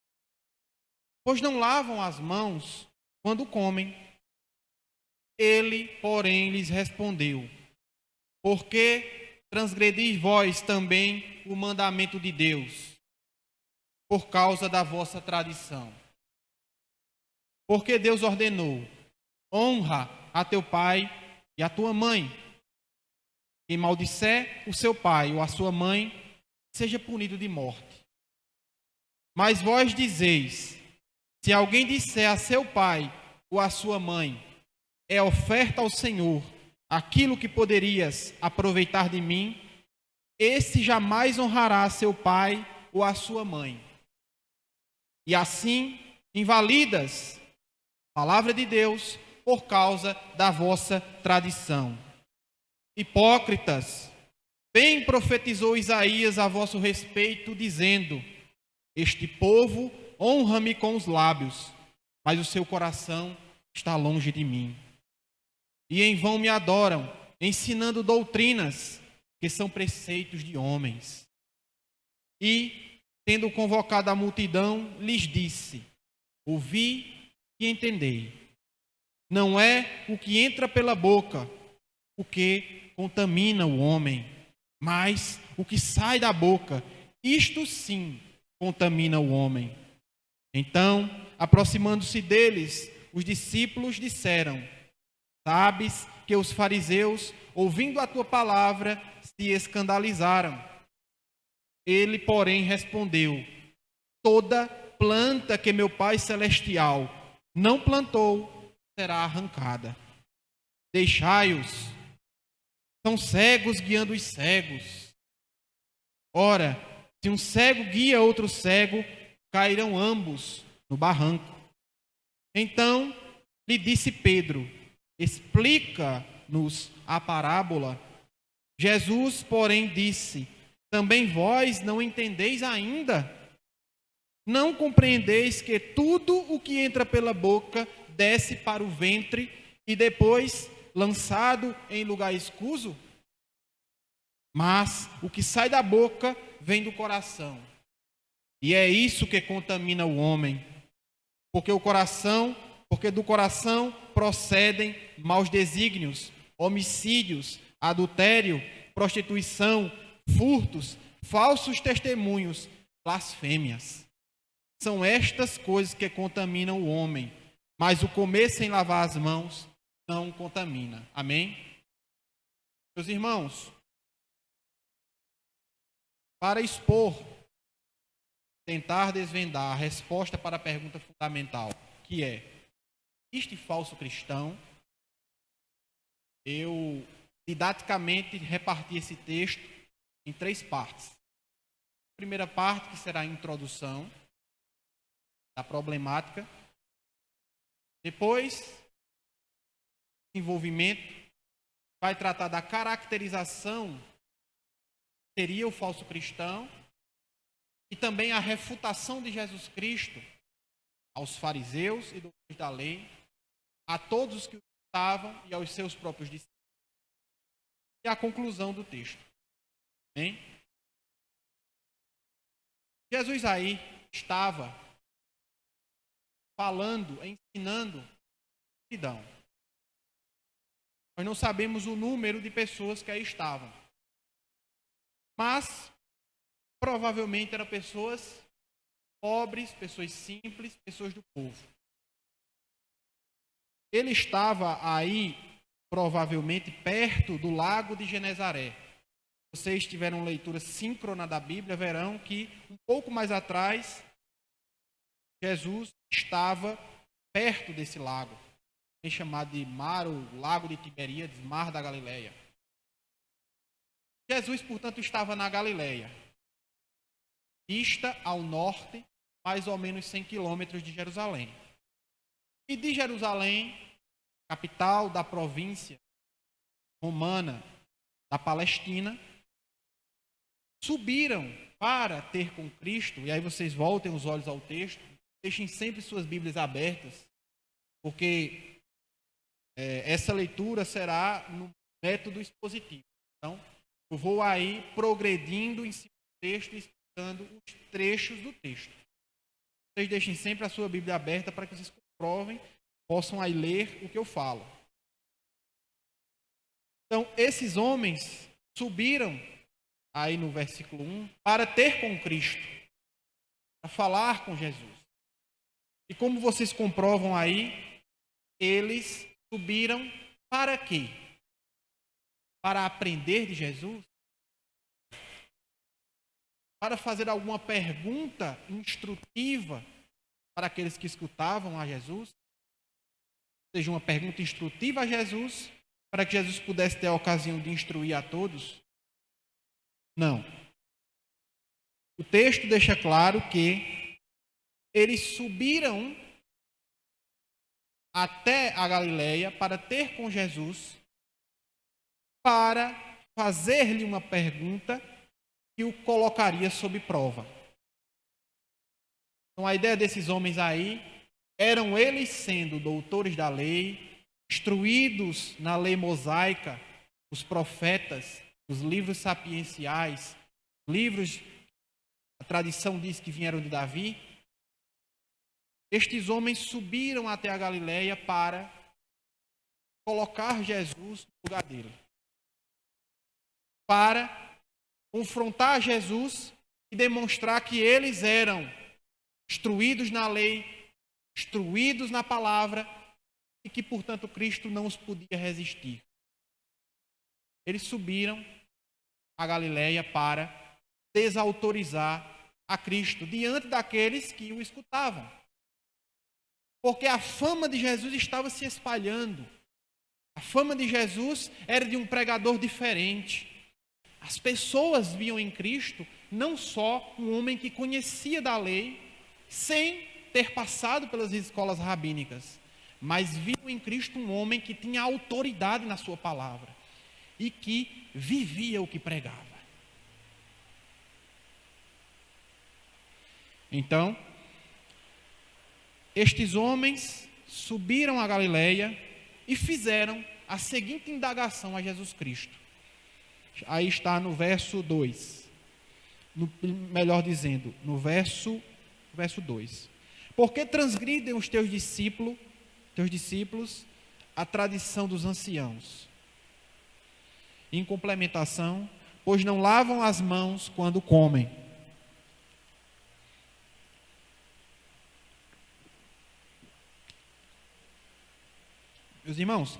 Pois não lavam as mãos quando comem. Ele, porém, lhes respondeu: por que transgredis vós também o mandamento de Deus, por causa da vossa tradição? Porque Deus ordenou: honra a teu pai e a tua mãe. Quem maldisser o seu pai ou a sua mãe, seja punido de morte. Mas vós dizeis: se alguém disser a seu pai ou a sua mãe, é oferta ao Senhor aquilo que poderias aproveitar de mim, esse jamais honrará seu pai ou a sua mãe. E assim invalidas a palavra de Deus por causa da vossa tradição. Hipócritas, bem profetizou Isaías a vosso respeito, dizendo: este povo honra-me com os lábios, mas o seu coração está longe de mim. E em vão me adoram, ensinando doutrinas que são preceitos de homens. E, tendo convocado a multidão, lhes disse: ouvi e entendei. Não é o que entra pela boca o que contamina o homem, mas o que sai da boca, isto sim contamina o homem. Então, aproximando-se deles, os discípulos disseram: sabes que os fariseus, ouvindo a tua palavra, se escandalizaram. Ele, porém, respondeu: toda planta que meu Pai Celestial não plantou será arrancada. Deixai-os. São cegos guiando os cegos. Ora, se um cego guia outro cego, cairão ambos no barranco. Então lhe disse Pedro: explica-nos a parábola. Jesus, porém, disse: também vós não entendeis ainda? Não compreendeis que tudo o que entra pela boca desce para o ventre e depois lançado em lugar escuso? Mas o que sai da boca vem do coração. E é isso que contamina o homem. Porque do coração procedem maus desígnios, homicídios, adultério, prostituição, furtos, falsos testemunhos, blasfêmias. São estas coisas que contaminam o homem, mas o comer sem lavar as mãos não contamina. Amém? Meus irmãos, para expor, tentar desvendar a resposta para a pergunta fundamental, que é: existe falso cristão? Eu didaticamente reparti esse texto em 3 partes. A primeira parte, que será a introdução da problemática. Depois, desenvolvimento, vai tratar da caracterização que seria o falso cristão e também a refutação de Jesus Cristo aos fariseus e doutores da lei, a todos os que o estavam e aos seus próprios discípulos. E a conclusão do texto. Amém? Jesus aí estava falando, ensinando multidão. Nós não sabemos o número de pessoas que aí estavam. Mas, provavelmente eram pessoas pobres, pessoas simples, pessoas do povo. Ele estava aí, provavelmente, perto do lago de Genezaré. Se vocês tiveram leitura síncrona da Bíblia, verão que um pouco mais atrás, Jesus estava perto desse lago, é chamado de mar, o lago de Tiberíades, mar da Galileia. Jesus, portanto, estava na Galileia, dista ao norte, mais ou menos 100 quilômetros de Jerusalém. E de Jerusalém, capital da província romana da Palestina, subiram para ter com Cristo, e aí vocês voltem os olhos ao texto, deixem sempre suas Bíblias abertas, porque essa leitura será no método expositivo. Então, eu vou aí progredindo em cima do texto e explicando os trechos do texto. Vocês deixem sempre a sua Bíblia aberta para que vocês comprovem, possam aí ler o que eu falo. Então, esses homens subiram, aí no versículo 1, para ter com Cristo, para falar com Jesus. E como vocês comprovam aí, eles subiram para quê? Para aprender de Jesus? Para fazer alguma pergunta instrutiva para aqueles que escutavam a Jesus? Ou seja, uma pergunta instrutiva a Jesus, para que Jesus pudesse ter a ocasião de instruir a todos? Não. O texto deixa claro que eles subiram até a Galileia para ter com Jesus, para fazer-lhe uma pergunta que o colocaria sob prova. Então a ideia desses homens aí, eram eles sendo doutores da lei, instruídos na lei mosaica, os profetas, os livros sapienciais, livros, a tradição diz que vieram de Davi. Estes homens subiram até a Galileia para colocar Jesus no lugar dele. Para confrontar Jesus e demonstrar que eles eram instruídos na lei, instruídos na palavra e que, portanto, Cristo não os podia resistir. Eles subiram a Galileia para desautorizar a Cristo diante daqueles que o escutavam. Porque a fama de Jesus estava se espalhando. A fama de Jesus era de um pregador diferente. As pessoas viam em Cristo não só um homem que conhecia da lei, sem ter passado pelas escolas rabínicas, mas viam em Cristo um homem que tinha autoridade na sua palavra e que vivia o que pregava. Então, estes homens subiram a Galileia e fizeram a seguinte indagação a Jesus Cristo. Aí está no verso 2. Melhor dizendo, no verso 2. Por que transgridem os teus discípulos a tradição dos anciãos? Em complementação, pois não lavam as mãos quando comem. Meus irmãos,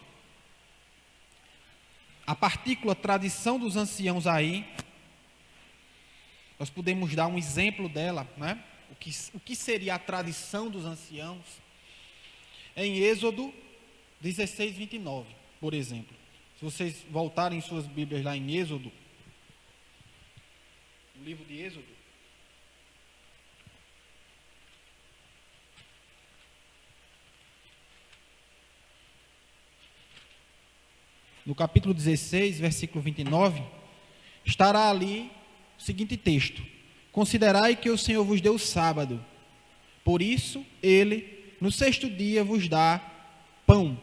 a partícula tradição dos anciãos aí, nós podemos dar um exemplo dela, né? O que seria a tradição dos anciãos? Em Êxodo 16, 29, por exemplo. Se vocês voltarem suas Bíblias lá em Êxodo, no livro de Êxodo, no capítulo 16, versículo 29, estará ali o seguinte texto: considerai que o Senhor vos deu o sábado, por isso ele, no sexto dia, vos dá pão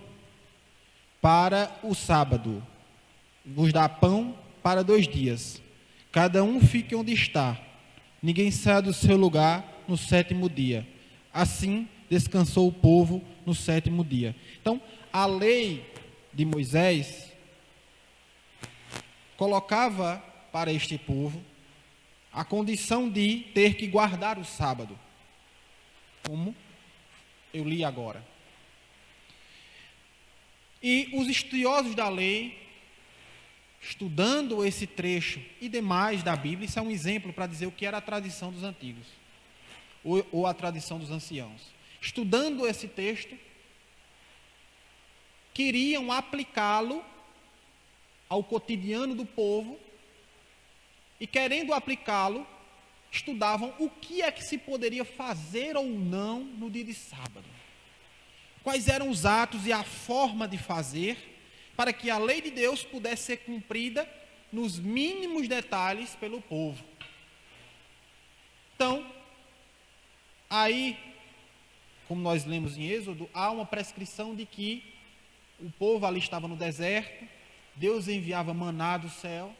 para o sábado, vos dá pão para 2 dias, cada um fique onde está, ninguém saia do seu lugar no 7º dia. Assim descansou o povo no 7º dia. Então, a lei de Moisés colocava para este povo a condição de ter que guardar o sábado, como eu li agora. E os estudiosos da lei, estudando esse trecho e demais da Bíblia, isso é um exemplo para dizer o que era a tradição dos antigos, ou a tradição dos anciãos. Estudando esse texto, queriam aplicá-lo ao cotidiano do povo e, querendo aplicá-lo, estudavam o que é que se poderia fazer ou não no dia de sábado. Quais eram os atos e a forma de fazer para que a lei de Deus pudesse ser cumprida nos mínimos detalhes pelo povo. Então, aí, como nós lemos em Êxodo, há uma prescrição de que o povo ali estava no deserto, Deus enviava maná do céu,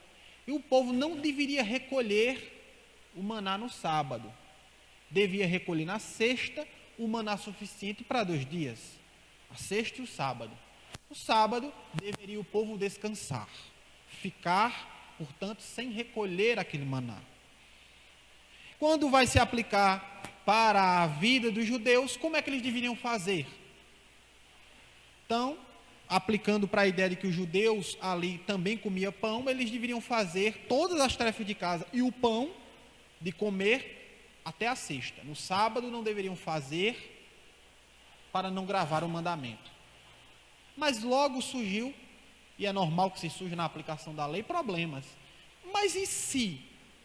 e o povo não deveria recolher o maná no sábado. Devia recolher na sexta o maná suficiente para 2 dias, a sexta e o sábado. No sábado, deveria o povo descansar, ficar, portanto, sem recolher aquele maná. Quando vai se aplicar para a vida dos judeus, como é que eles deveriam fazer? Então, aplicando para a ideia de que os judeus ali também comiam pão, eles deveriam fazer todas as tarefas de casa e o pão de comer até a sexta. No sábado não deveriam fazer para não gravar o mandamento. Mas logo surgiu, e é normal que se surja na aplicação da lei, problemas. Mas e se,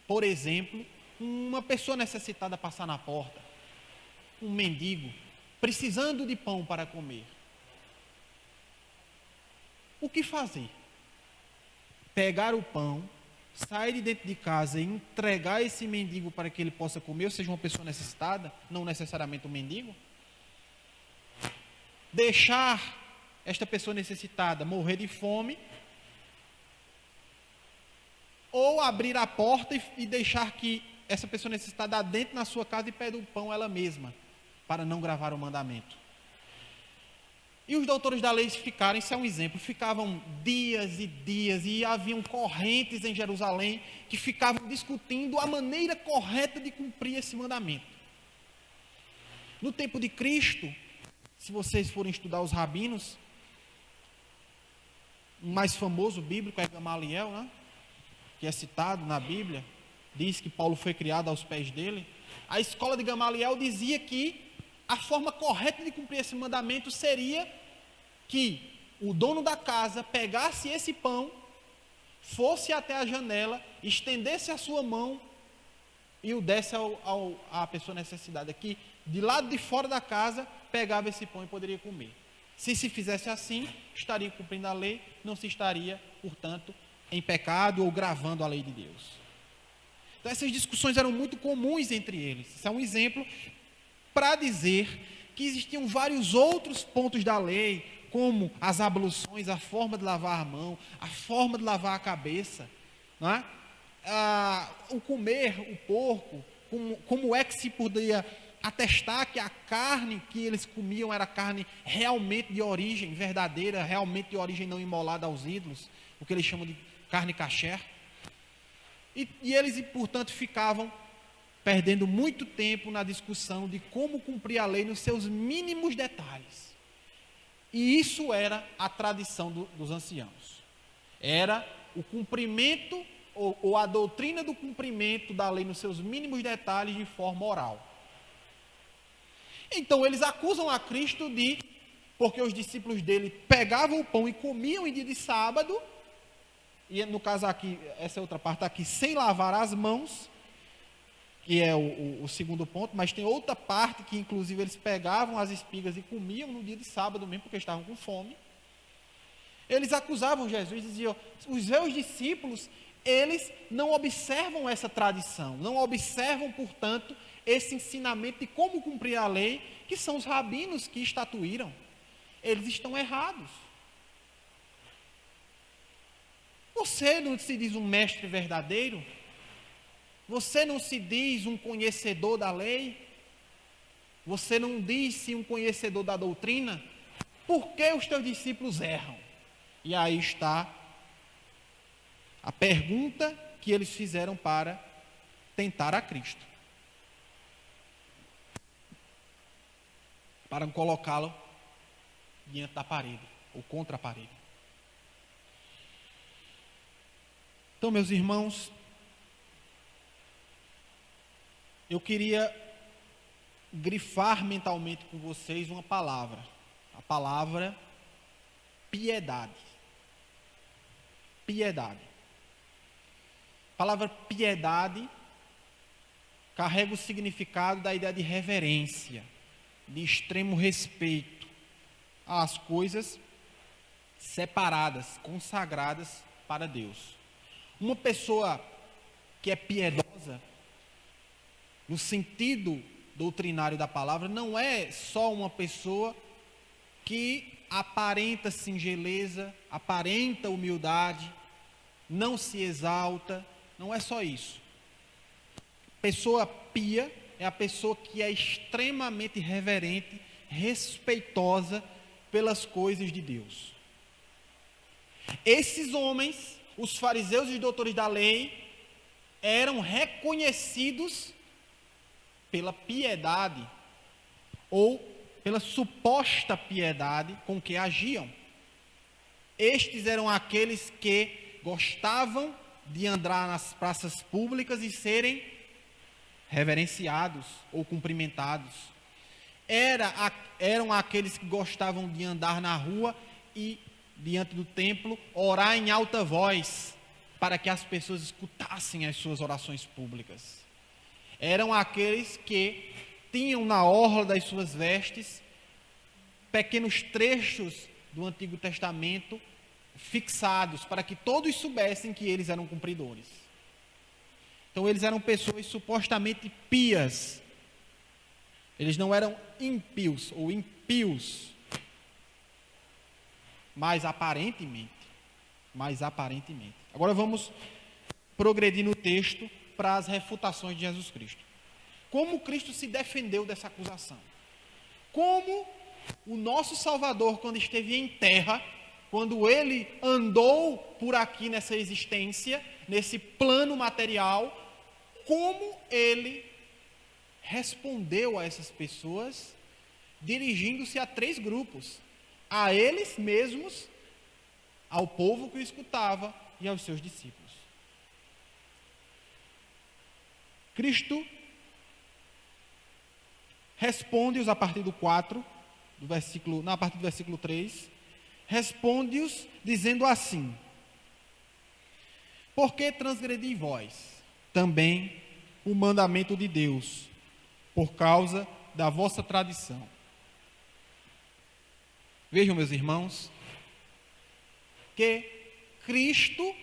por exemplo, uma pessoa necessitada passar na porta, um mendigo, precisando de pão para comer? O que fazer? Pegar o pão, sair de dentro de casa e entregar esse mendigo para que ele possa comer, ou seja, uma pessoa necessitada, não necessariamente um mendigo? Deixar esta pessoa necessitada morrer de fome, ou abrir a porta e deixar que essa pessoa necessitada dentro na sua casa e pede o pão ela mesma, para não gravar o mandamento? E os doutores da lei ficaram, isso é um exemplo, ficavam dias e dias, e haviam correntes em Jerusalém que ficavam discutindo a maneira correta de cumprir esse mandamento. No tempo de Cristo, se vocês forem estudar os rabinos, o mais famoso bíblico é Gamaliel, né? Que é citado na Bíblia, diz que Paulo foi criado aos pés dele. A escola de Gamaliel dizia que a forma correta de cumprir esse mandamento seria que o dono da casa pegasse esse pão, fosse até a janela, estendesse a sua mão e o desse à pessoa necessitada, que de lado de fora da casa pegava esse pão e poderia comer. Se fizesse assim, estaria cumprindo a lei, não se estaria, portanto, em pecado ou gravando a lei de Deus. Então essas discussões eram muito comuns entre eles. Isso é um exemplo para dizer que existiam vários outros pontos da lei, como as abluções, a forma de lavar a mão, a forma de lavar a cabeça, não é? O comer o porco, como é que se podia atestar que a carne que eles comiam era carne realmente de origem verdadeira, realmente de origem não imolada aos ídolos, o que eles chamam de carne kasher. E eles, portanto, ficavam perdendo muito tempo na discussão de como cumprir a lei nos seus mínimos detalhes. E isso era a tradição dos anciãos. Era o cumprimento ou a doutrina do cumprimento da lei nos seus mínimos detalhes de forma oral. Então eles acusam a Cristo porque os discípulos dele pegavam o pão e comiam em dia de sábado, e no caso aqui, essa outra parte aqui, sem lavar as mãos, que é o segundo ponto, mas tem outra parte que inclusive eles pegavam as espigas e comiam no dia de sábado mesmo, porque estavam com fome. Eles acusavam Jesus e diziam, os meus discípulos, eles não observam essa tradição, não observam, portanto, esse ensinamento de como cumprir a lei, que são os rabinos que estatuíram. Eles estão errados. Você não se diz um mestre verdadeiro? Você não se diz um conhecedor da lei? Você não diz-se um conhecedor da doutrina? Por que os teus discípulos erram? E aí está a pergunta que eles fizeram para tentar a Cristo, para colocá-lo diante da parede, ou contra a parede. Então, meus irmãos, eu queria grifar mentalmente com vocês uma palavra, a palavra piedade. Piedade. A palavra piedade carrega o significado da ideia de reverência, de extremo respeito às coisas separadas, consagradas para Deus. Uma pessoa que é piedosa, no sentido doutrinário da palavra, não é só uma pessoa que aparenta singeleza, aparenta humildade, não se exalta, não é só isso. Pessoa pia é a pessoa que é extremamente reverente, respeitosa pelas coisas de Deus. Esses homens, os fariseus e os doutores da lei, eram reconhecidos pela piedade, ou pela suposta piedade com que agiam. Estes eram aqueles que gostavam de andar nas praças públicas e serem reverenciados ou cumprimentados. Eram aqueles que gostavam de andar na rua e, diante do templo, orar em alta voz, para que as pessoas escutassem as suas orações públicas. Eram aqueles que tinham na orla das suas vestes pequenos trechos do Antigo Testamento fixados, para que todos soubessem que eles eram cumpridores. Então eles eram pessoas supostamente pias. Eles não eram ímpios ou impios, mas aparentemente. Agora vamos progredir no texto para as refutações de Jesus Cristo. Como Cristo se defendeu dessa acusação? Como O nosso Salvador, quando esteve em terra, quando ele andou por aqui nessa existência, nesse plano material, como ele respondeu a essas pessoas, dirigindo-se a 3 grupos: a eles mesmos, ao povo que o escutava e aos seus discípulos. Cristo responde-os a partir do 4, a partir do versículo 3, responde-os dizendo assim: por que transgredi vós também o mandamento de Deus, por causa da vossa tradição? Vejam, meus irmãos, que Cristo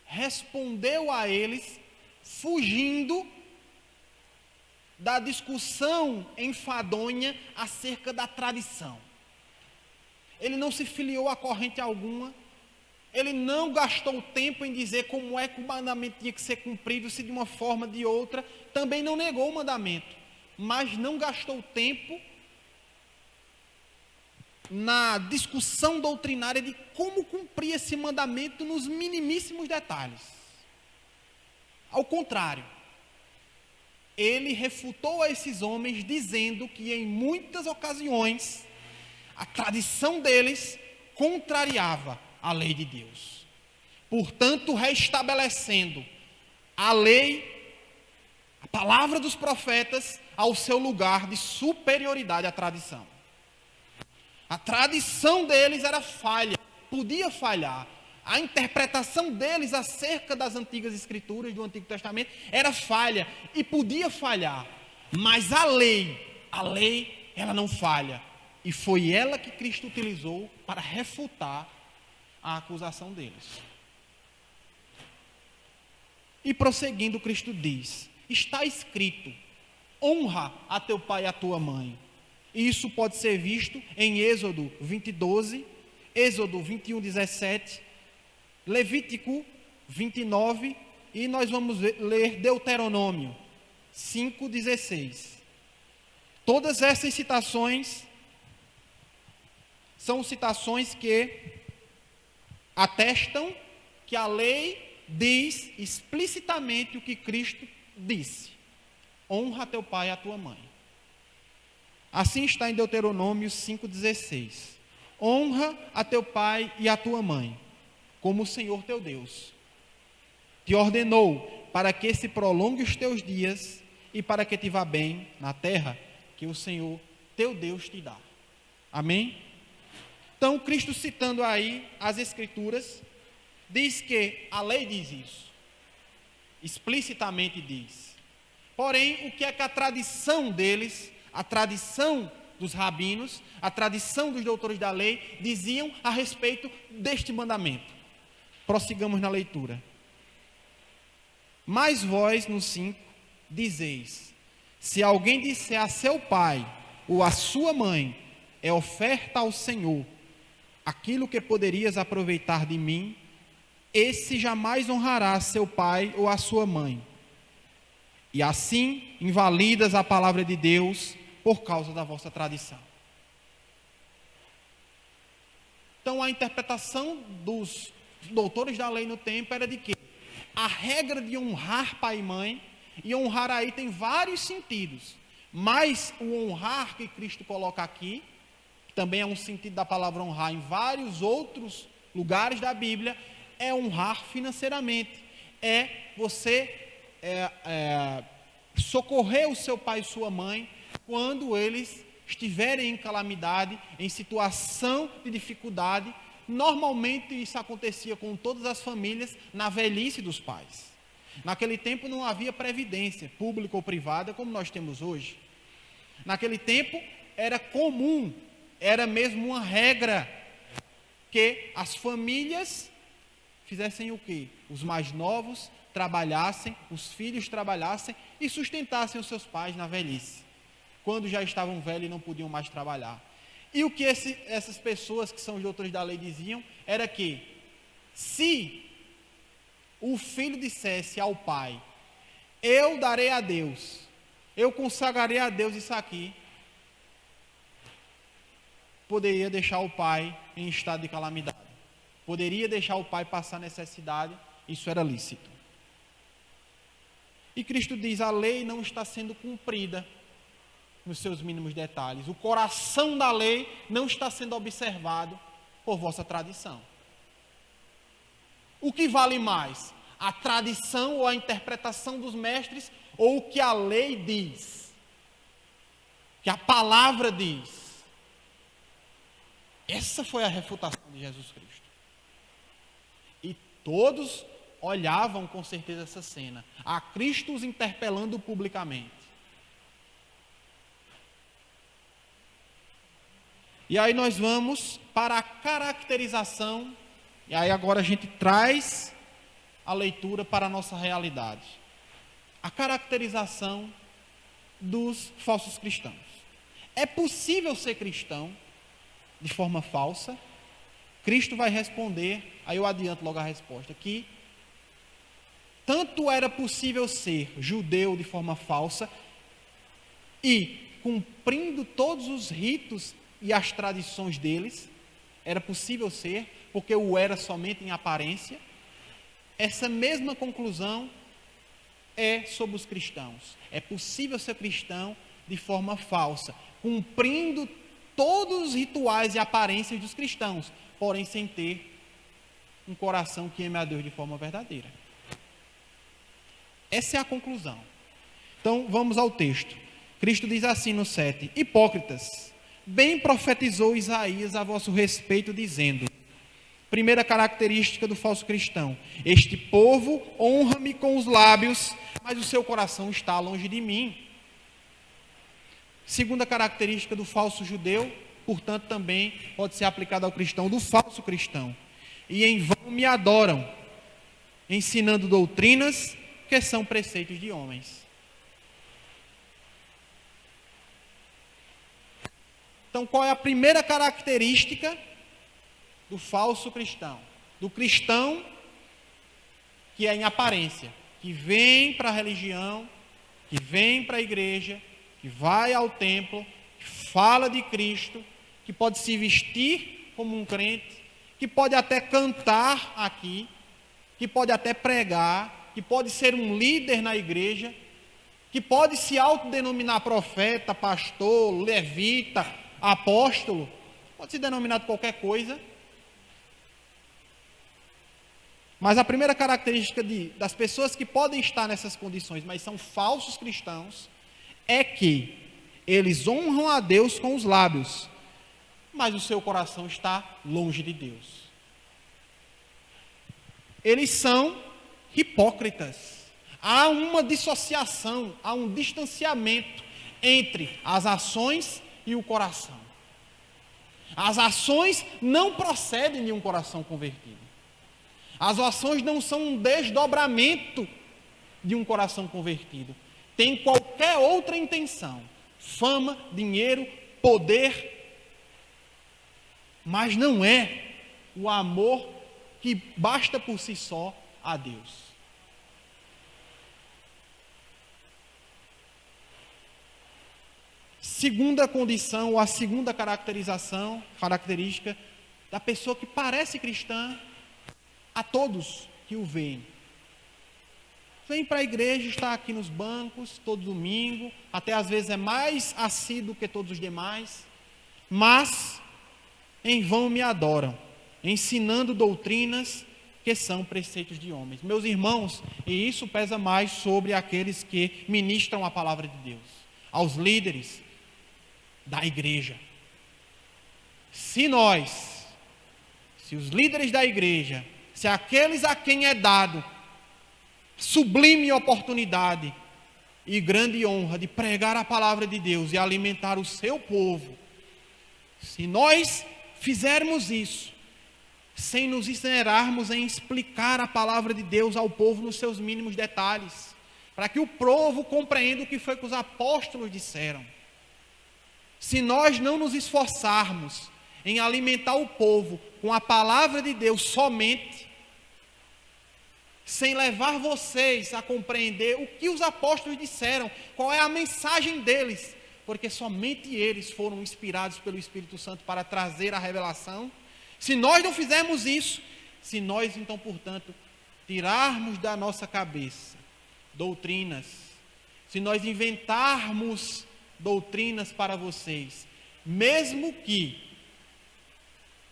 respondeu a eles fugindo da discussão enfadonha acerca da tradição. Ele não se filiou a corrente alguma, ele não gastou tempo em dizer como é que o mandamento tinha que ser cumprido, se de uma forma ou de outra, também não negou o mandamento, mas não gastou tempo na discussão doutrinária de como cumprir esse mandamento nos minimíssimos detalhes. Ao contrário, ele refutou a esses homens dizendo que em muitas ocasiões a tradição deles contrariava a lei de Deus. Portanto, restabelecendo a lei, a palavra dos profetas, ao seu lugar de superioridade à tradição. A tradição deles era falha, podia falhar. A interpretação deles acerca das antigas escrituras do Antigo Testamento era falha e podia falhar. Mas a lei, ela não falha. E foi ela que Cristo utilizou para refutar a acusação deles. E prosseguindo, Cristo diz: está escrito, honra a teu pai e a tua mãe. E isso pode ser visto em Êxodo 20:12, Êxodo 21:17, Levítico 29, e nós vamos ler Deuteronômio 5:16. Todas essas citações são citações que atestam que a lei diz explicitamente o que Cristo disse: honra teu pai e a tua mãe. Assim está em Deuteronômio 5:16. Honra a teu pai e a tua mãe, como o Senhor teu Deus te ordenou, para que se prolongue os teus dias e para que te vá bem na terra que o Senhor teu Deus te dá. Amém? Então, Cristo, citando aí as Escrituras, diz que a lei diz isso, explicitamente diz. Porém, o que é que a tradição deles, a tradição dos rabinos, a tradição dos doutores da lei, diziam a respeito deste mandamento? Prossigamos na leitura. Mas vós, no 5, dizeis: se alguém disser a seu pai ou a sua mãe, é oferta ao Senhor, aquilo que poderias aproveitar de mim, esse jamais honrará seu pai ou a sua mãe. E assim invalidas a palavra de Deus por causa da vossa tradição. Então, a interpretação dos doutores da lei no tempo era de que a regra de honrar pai e mãe, e honrar aí tem vários sentidos, mas o honrar que Cristo coloca aqui, que também é um sentido da palavra honrar em vários outros lugares da Bíblia, é honrar financeiramente, é você socorrer o seu pai e sua mãe quando eles estiverem em calamidade, em situação de dificuldade. Normalmente isso acontecia com todas as famílias na velhice dos pais. Naquele tempo não havia previdência, pública ou privada, como nós temos hoje. Naquele tempo era comum, era mesmo uma regra, que as famílias fizessem o quê? Os mais novos trabalhassem, os filhos trabalhassem e sustentassem os seus pais na velhice, quando já estavam velhos e não podiam mais trabalhar. E o que essas pessoas que são os doutores da lei diziam era que, se o filho dissesse ao pai: eu darei a Deus, eu consagrarei a Deus isso aqui, poderia deixar o pai em estado de calamidade. Poderia deixar o pai passar necessidade, isso era lícito. E Cristo diz, a lei não está sendo cumprida nos seus mínimos detalhes. O coração da lei não está sendo observado por vossa tradição. O que vale mais? A tradição ou a interpretação dos mestres ou o que a lei diz? Que a palavra diz? Essa foi a refutação de Jesus Cristo. E todos olhavam com certeza essa cena. A Cristo os interpelando publicamente. E aí nós vamos para a caracterização. E aí agora a gente traz a leitura para a nossa realidade. A caracterização dos falsos cristãos. É possível ser cristão de forma falsa? Cristo vai responder, aí eu adianto logo a resposta, que tanto era possível ser judeu de forma falsa e cumprindo todos os ritos e as tradições deles, era possível ser, porque o era somente em aparência. Essa mesma conclusão é sobre os cristãos. É possível ser cristão de forma falsa, cumprindo todos os rituais e aparências dos cristãos, porém sem ter um coração que ame a Deus de forma verdadeira. Essa é a conclusão. Então, vamos ao texto. Cristo diz assim no 7, hipócritas, bem profetizou Isaías a vosso respeito, dizendo, primeira característica do falso cristão, este povo honra-me com os lábios, mas o seu coração está longe de mim. Segunda característica do falso judeu, portanto também pode ser aplicada ao cristão, do falso cristão. E em vão me adoram, ensinando doutrinas que são preceitos de homens. Então, qual é a primeira característica do falso cristão? Do cristão que é em aparência, que vem para a religião, que vem para a igreja, que vai ao templo, que fala de Cristo, que pode se vestir como um crente, que pode até cantar aqui, que pode até pregar, que pode ser um líder na igreja, que pode se autodenominar profeta, pastor, levita, apóstolo, pode ser denominado qualquer coisa. Mas a primeira característica das pessoas que podem estar nessas condições, mas são falsos cristãos, é que eles honram a Deus com os lábios, mas o seu coração está longe de Deus. Eles são hipócritas. Há uma dissociação, há um distanciamento entre as ações e o coração. As ações não procedem de um coração convertido. As ações não são um desdobramento de um coração convertido. Tem qualquer outra intenção. Fama, dinheiro, poder. Mas não é o amor que basta por si só a Deus. Segunda condição, ou a segunda característica da pessoa que parece cristã, a todos que o veem. Vem para a igreja, está aqui nos bancos, todo domingo, até às vezes é mais assíduo que todos os demais, mas em vão me adoram, ensinando doutrinas que são preceitos de homens. Meus irmãos, e isso pesa mais sobre aqueles que ministram a palavra de Deus, aos líderes da igreja. Se os líderes da igreja, se aqueles a quem é dado sublime oportunidade e grande honra de pregar a palavra de Deus e alimentar o seu povo, se nós fizermos isso, sem nos esmerarmos em explicar a palavra de Deus ao povo nos seus mínimos detalhes, para que o povo compreenda o que foi que os apóstolos disseram, se nós não nos esforçarmos em alimentar o povo com a palavra de Deus somente, sem levar vocês a compreender o que os apóstolos disseram, qual é a mensagem deles, porque somente eles foram inspirados pelo Espírito Santo para trazer a revelação. Se nós não fizermos isso, se nós então, portanto, tirarmos da nossa cabeça doutrinas, se nós inventarmos doutrinas para vocês, mesmo que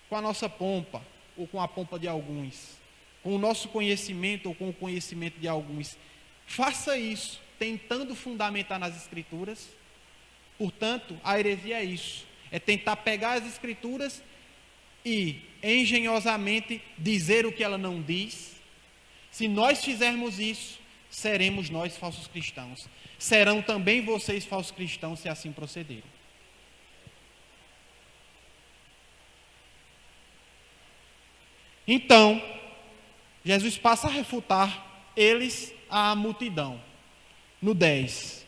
com a nossa pompa, ou com a pompa de alguns, com o nosso conhecimento ou com o conhecimento de alguns, faça isso, tentando fundamentar nas Escrituras. Portanto, a heresia é isso, é tentar pegar as Escrituras e engenhosamente dizer o que ela não diz. Se nós fizermos isso, seremos nós falsos cristãos. Serão também vocês falsos cristãos se assim procederem. Então, Jesus passa a refutar eles à multidão. No 10.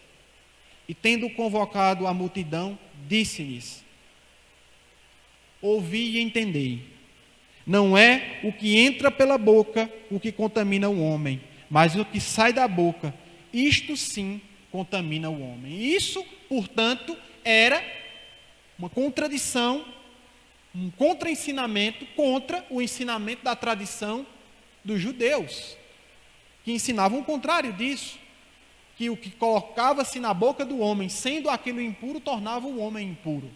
E tendo convocado a multidão, disse-lhes: ouvi e entendei. Não é o que entra pela boca o que contamina o homem, mas o que sai da boca, isto sim contamina o homem. Isso, portanto, era uma contradição, um contra-ensinamento contra o ensinamento da tradição dos judeus, que ensinavam o contrário disso, que o que colocava-se na boca do homem, sendo aquilo impuro, tornava o homem impuro.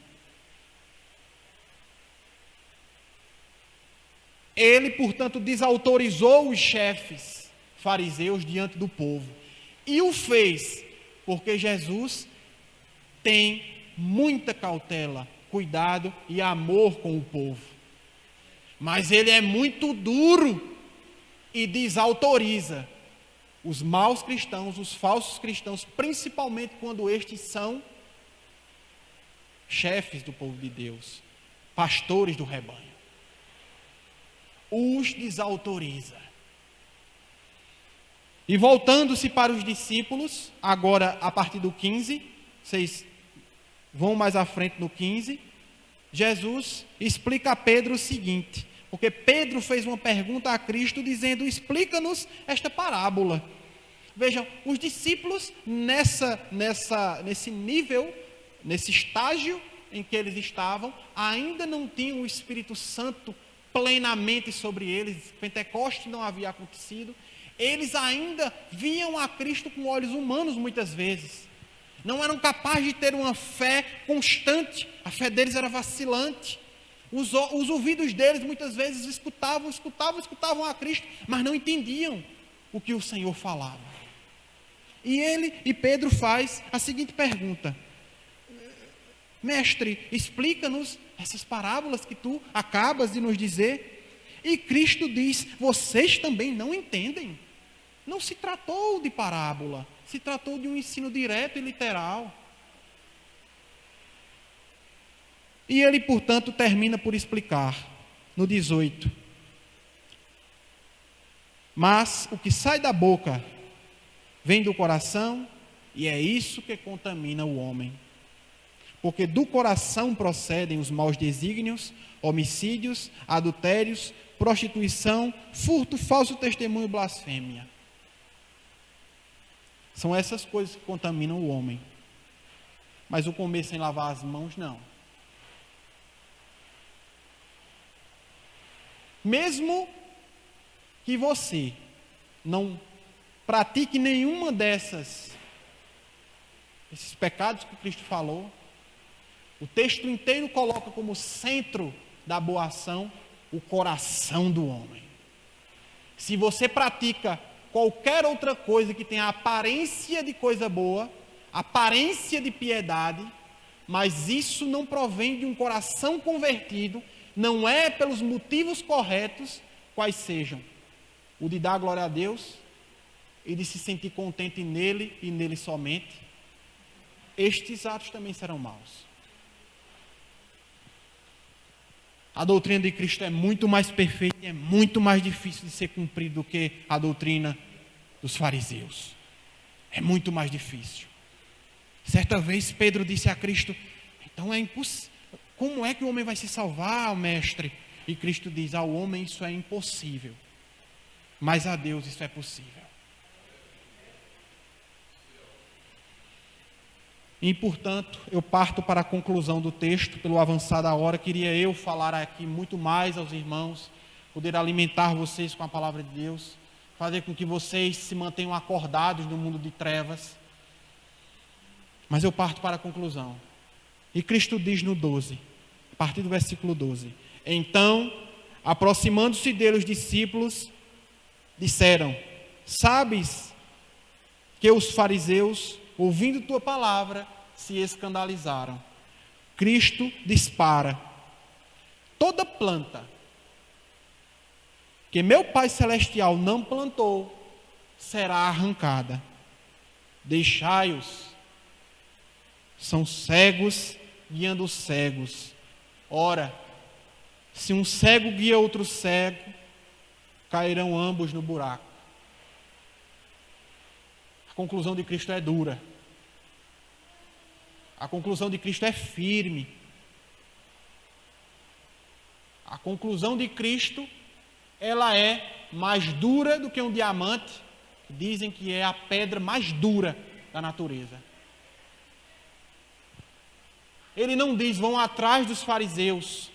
Ele, portanto, desautorizou os chefes fariseus diante do povo. E o fez porque Jesus tem muita cautela, cuidado e amor com o povo. Mas ele é muito duro e desautoriza os maus cristãos, os falsos cristãos, principalmente quando estes são chefes do povo de Deus, pastores do rebanho. Os desautoriza. E voltando-se para os discípulos, agora a partir do 15, vocês vão mais à frente no 15, Jesus explica a Pedro o seguinte, porque Pedro fez uma pergunta a Cristo dizendo: explica-nos esta parábola. Vejam, os discípulos nesse nível, nesse estágio em que eles estavam, ainda não tinham o Espírito Santo plenamente sobre eles, Pentecostes não havia acontecido, eles ainda viam a Cristo com olhos humanos muitas vezes, não eram capazes de ter uma fé constante, a fé deles era vacilante, os ouvidos deles muitas vezes escutavam a Cristo, mas não entendiam o que o Senhor falava. E Pedro faz a seguinte pergunta: mestre, explica-nos essas parábolas que tu acabas de nos dizer. E Cristo diz: vocês também não entendem. Não se tratou de parábola, se tratou de um ensino direto e literal. E ele, portanto, termina por explicar, no 18. Mas o que sai da boca vem do coração, e é isso que contamina o homem. Porque do coração procedem os maus desígnios, homicídios, adultérios, prostituição, furto, falso testemunho e blasfêmia. São essas coisas que contaminam o homem. Mas o comer sem lavar as mãos, não. Mesmo que você não pratique nenhuma esses pecados que Cristo falou, o texto inteiro coloca como centro da boa ação o coração do homem. Se você pratica qualquer outra coisa que tenha aparência de coisa boa, aparência de piedade, mas isso não provém de um coração convertido, não é pelos motivos corretos, quais sejam o de dar glória a Deus e de se sentir contente nele e nele somente, estes atos também serão maus. A doutrina de Cristo é muito mais perfeita e é muito mais difícil de ser cumprida do que a doutrina dos fariseus. É muito mais difícil. Certa vez Pedro disse a Cristo: então é impossível. Como é que o homem vai se salvar, mestre? E Cristo diz: ao homem isso é impossível, mas a Deus isso é possível. E, portanto, eu parto para a conclusão do texto, pelo avançar da hora. Queria eu falar aqui muito mais aos irmãos, poder alimentar vocês com a palavra de Deus, fazer com que vocês se mantenham acordados no mundo de trevas. Mas eu parto para a conclusão. E Cristo diz no 12, a partir do versículo 12: Então, aproximando-se dele os discípulos, disseram: Sabes que os fariseus, ouvindo tua palavra, se escandalizaram. Cristo dispara: toda planta que meu Pai Celestial não plantou será arrancada. Deixai-os. São cegos guiando os cegos. Ora, se um cego guia outro cego, cairão ambos no buraco. A conclusão de Cristo é dura. A conclusão de Cristo é firme. A conclusão de Cristo, ela é mais dura do que um diamante. Dizem que é a pedra mais dura da natureza. Ele não diz: vão atrás dos fariseus,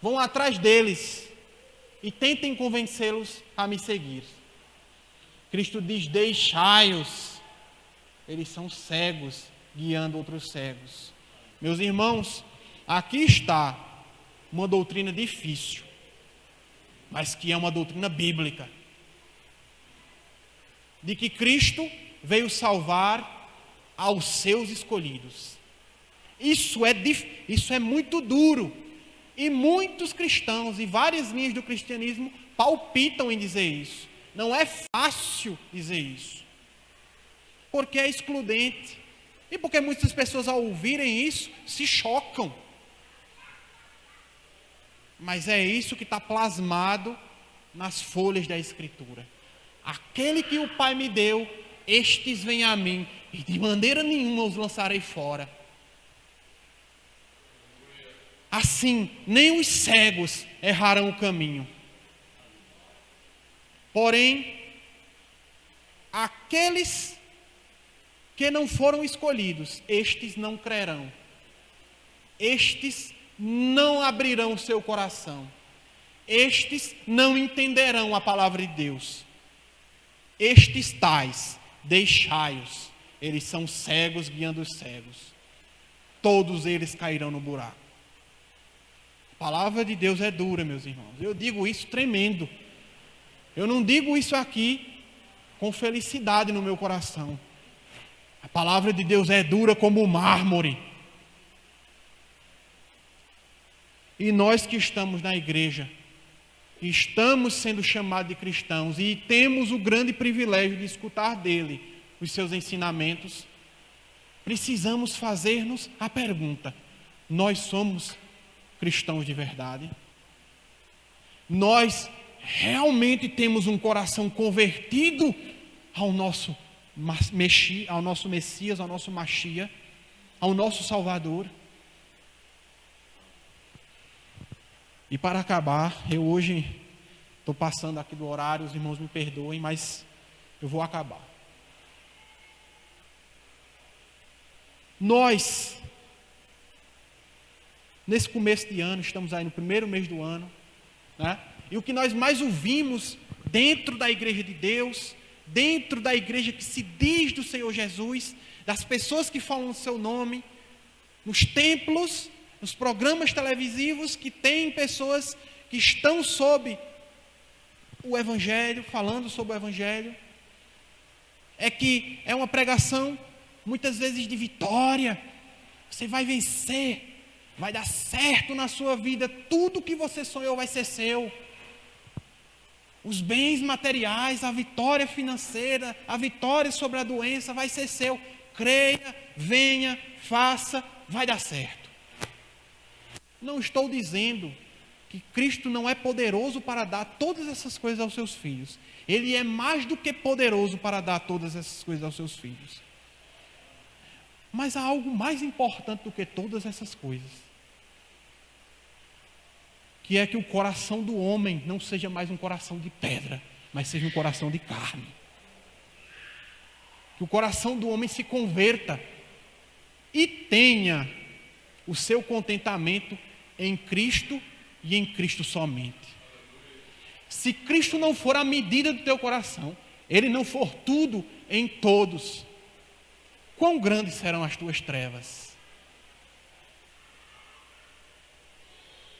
vão atrás deles e tentem convencê-los a me seguir. Cristo diz: deixai-os, eles são cegos, guiando outros cegos. Meus irmãos, aqui está uma doutrina difícil, mas que é uma doutrina bíblica, de que Cristo veio salvar aos seus escolhidos. Isso é muito duro, e muitos cristãos e várias linhas do cristianismo palpitam em dizer isso. Não é fácil dizer isso, porque é excludente, e porque muitas pessoas, ao ouvirem isso, se chocam. Mas é isso que está plasmado nas folhas da Escritura. Aquele que o Pai me deu, estes vêm a mim, e de maneira nenhuma os lançarei fora. Assim, nem os cegos errarão o caminho. Porém, aqueles que não foram escolhidos, estes não crerão. Estes não abrirão o seu coração. Estes não entenderão a palavra de Deus. Estes tais, deixai-os. Eles são cegos guiando os cegos. Todos eles cairão no buraco. A palavra de Deus é dura, meus irmãos. Eu digo isso tremendo. Eu não digo isso aqui com felicidade no meu coração. A palavra de Deus é dura como o mármore. E nós que estamos na igreja, estamos sendo chamados de cristãos e temos o grande privilégio de escutar dele os seus ensinamentos, precisamos fazer-nos a pergunta: nós somos cristãos de verdade? Nós realmente temos um coração convertido ao nosso Messias, ao nosso Machia, ao nosso Salvador? E para acabar, eu hoje estou passando aqui do horário, os irmãos me perdoem, mas eu vou acabar. Nós, nesse começo de ano, estamos aí no primeiro mês do ano, né? E o que nós mais ouvimos dentro da igreja de Deus, dentro da igreja que se diz do Senhor Jesus, das pessoas que falam o seu nome, nos templos, nos programas televisivos que tem pessoas que estão sob o Evangelho, falando sobre o Evangelho, é que é uma pregação muitas vezes de vitória. Você vai vencer, vai dar certo na sua vida, tudo que você sonhou vai ser seu. Os bens materiais, a vitória financeira, a vitória sobre a doença vai ser seu. Creia, venha, faça, vai dar certo. Não estou dizendo que Cristo não é poderoso para dar todas essas coisas aos seus filhos. Ele é mais do que poderoso para dar todas essas coisas aos seus filhos. Mas há algo mais importante do que todas essas coisas, que é que o coração do homem não seja mais um coração de pedra, mas seja um coração de carne. Que o coração do homem se converta e tenha o seu contentamento em Cristo e em Cristo somente. Se Cristo não for a medida do teu coração, Ele não for tudo em todos, quão grandes serão as tuas trevas?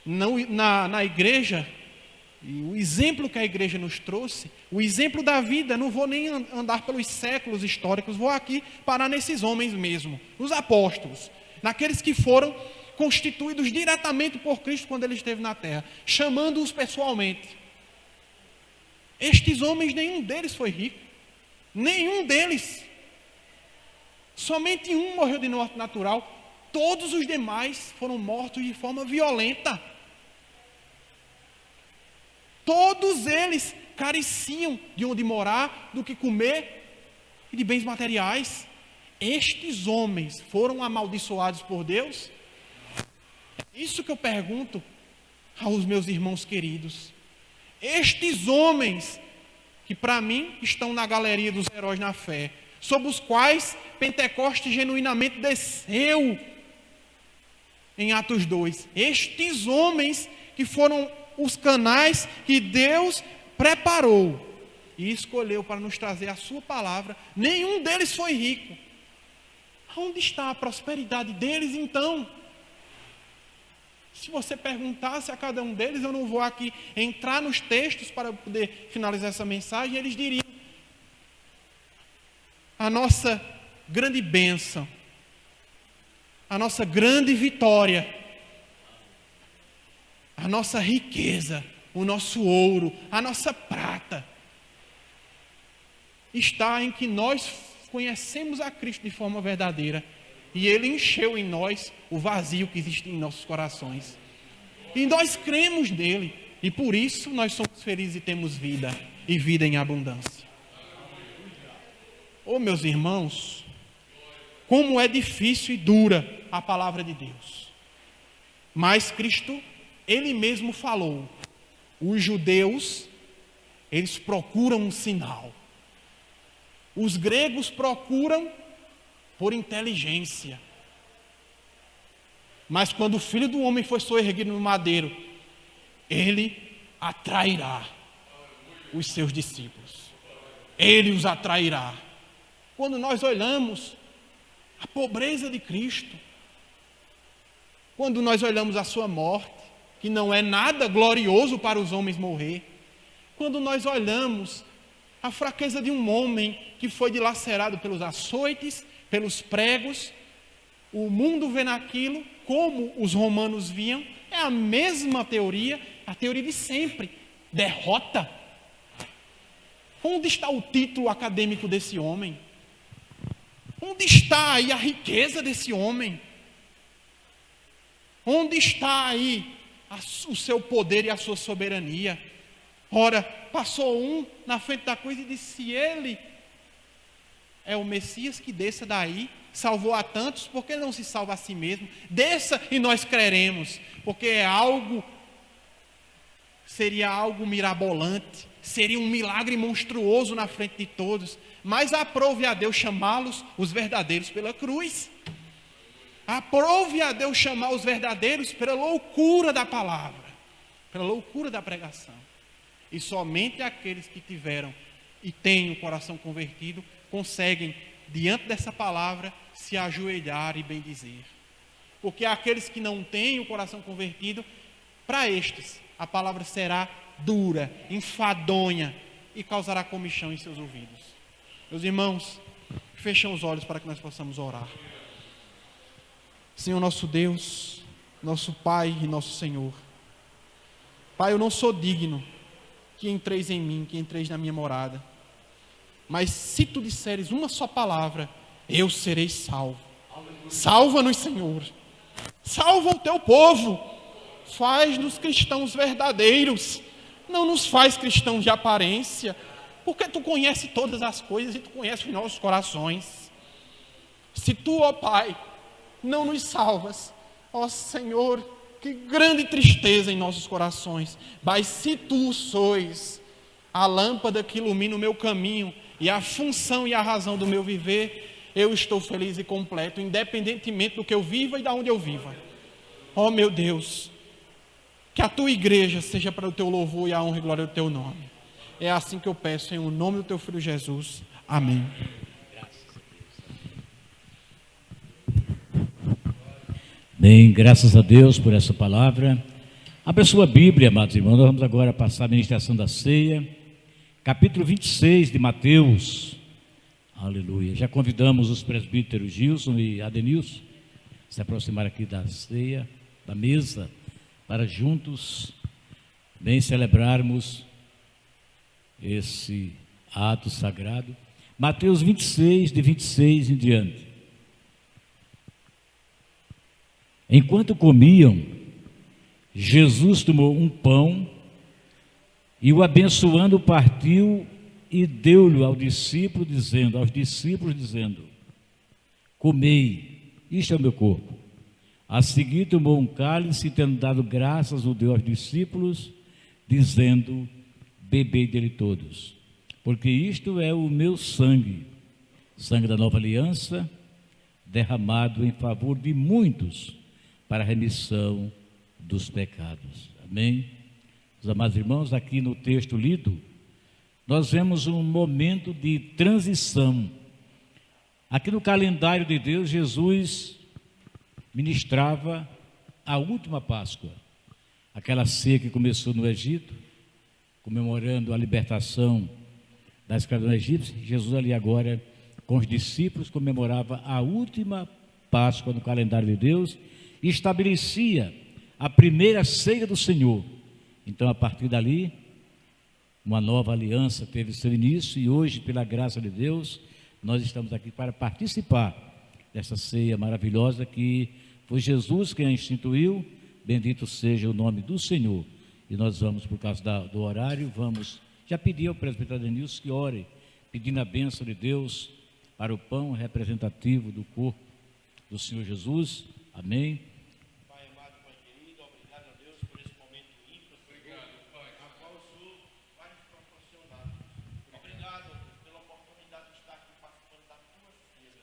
Na igreja, e o exemplo que a igreja nos trouxe, o exemplo da vida, não vou nem andar pelos séculos históricos, vou aqui parar nesses homens mesmo, nos apóstolos, naqueles que foram constituídos diretamente por Cristo quando Ele esteve na terra, chamando-os pessoalmente. Estes homens, nenhum deles foi rico, nenhum deles. Somente um morreu de morte natural, todos os demais foram mortos de forma violenta. Todos eles careciam de onde morar, do que comer e de bens materiais. Estes homens foram amaldiçoados por Deus? Isso que eu pergunto aos meus irmãos queridos. Estes homens, que para mim estão na galeria dos heróis na fé, sobre os quais Pentecostes genuinamente desceu em Atos 2. Estes homens que foram os canais que Deus preparou e escolheu para nos trazer a sua palavra, nenhum deles foi rico. Onde está a prosperidade deles então? Se você perguntasse a cada um deles, eu não vou aqui entrar nos textos para poder finalizar essa mensagem, eles diriam: a nossa grande bênção, a nossa grande vitória, a nossa riqueza, o nosso ouro, a nossa prata, está em que nós conhecemos a Cristo de forma verdadeira e Ele encheu em nós o vazio que existe em nossos corações. E nós cremos nele e por isso nós somos felizes e temos vida, e vida em abundância. Oh, meus irmãos, como é difícil e dura a palavra de Deus. Mas Cristo, Ele mesmo falou, os judeus, eles procuram um sinal. Os gregos procuram por inteligência. Mas quando o Filho do Homem foi soerguido no madeiro, Ele atrairá os seus discípulos. Ele os atrairá. Quando nós olhamos a pobreza de Cristo, quando nós olhamos a sua morte, que não é nada glorioso para os homens morrer, quando nós olhamos a fraqueza de um homem que foi dilacerado pelos açoites, pelos pregos, o mundo vê naquilo como os romanos viam, é a mesma teoria, a teoria de sempre, derrota. Onde está o título acadêmico desse homem? Onde está aí a riqueza desse homem? Onde está aí o seu poder e a sua soberania? Ora, passou um na frente da cruz e disse: Ele é o Messias, que desça daí, salvou a tantos, por que ele não se salva a si mesmo? Desça e nós creremos, porque seria algo mirabolante, seria um milagre monstruoso na frente de todos, mas aprove a Deus chamá-los os verdadeiros pela cruz. Aprove a Deus chamar os verdadeiros pela loucura da palavra, pela loucura da pregação. E somente aqueles que tiveram e têm o coração convertido conseguem, diante dessa palavra, se ajoelhar e bendizer. Porque aqueles que não têm o coração convertido, para estes, a palavra será dura, enfadonha e causará comichão em seus ouvidos. Meus irmãos, fechem os olhos para que nós possamos orar. Senhor nosso Deus, nosso Pai e nosso Senhor. Pai, eu não sou digno que entreis em mim, que entreis na minha morada. Mas se tu disseres uma só palavra, eu serei salvo. Salva-nos, Senhor. Salva o teu povo. Faz-nos cristãos verdadeiros. Não nos faz cristãos de aparência. Porque tu conheces todas as coisas e tu conheces os nossos corações. Se tu, ó Pai, não nos salvas, ó Senhor, que grande tristeza em nossos corações. Mas se tu sois a lâmpada que ilumina o meu caminho e a função e a razão do meu viver, eu estou feliz e completo, independentemente do que eu viva e de onde eu viva. Ó meu Deus, que a tua igreja seja para o teu louvor e a honra e glória do teu nome. É assim que eu peço, em nome do teu filho Jesus. Amém. Bem, graças a Deus por essa palavra. Abra sua Bíblia, amados irmãos. Nós vamos agora passar a ministração da ceia. Capítulo 26 de Mateus. Aleluia. Já convidamos os presbíteros Gilson e Adenilson a se aproximar aqui da ceia, da mesa, para juntos bem celebrarmos esse ato sagrado. Mateus 26, de 26 em diante. Enquanto comiam, Jesus tomou um pão e, o abençoando, partiu e deu-lhe aos discípulos, dizendo: comei, isto é o meu corpo. A seguir tomou um cálice e, tendo dado graças, o deu aos discípulos, dizendo: bebei dele todos, porque isto é o meu sangue, sangue da nova aliança, derramado em favor de muitos, para a remissão dos pecados. Amém? Os amados irmãos, aqui no texto lido, nós vemos um momento de transição. Aqui no calendário de Deus, Jesus ministrava a última Páscoa, aquela ceia que começou no Egito, comemorando a libertação da escravidão egípcia. Jesus ali agora, com os discípulos, comemorava a última Páscoa no calendário de Deus, e estabelecia a primeira ceia do Senhor. Então, a partir dali, uma nova aliança teve seu início, e hoje, pela graça de Deus, nós estamos aqui para participar dessa ceia maravilhosa que foi Jesus quem a instituiu. Bendito seja o nome do Senhor. E nós vamos, por causa do horário, vamos já pedir ao presbítero Adenilson que ore, pedindo a bênção de Deus para o pão representativo do corpo do Senhor Jesus. Amém. Pai amado, Pai querido, obrigado a Deus por esse momento ímpar, obrigado, Pai, a qual o Senhor vai nos proporcionar. Obrigado pela oportunidade de estar aqui participando da tua ceia.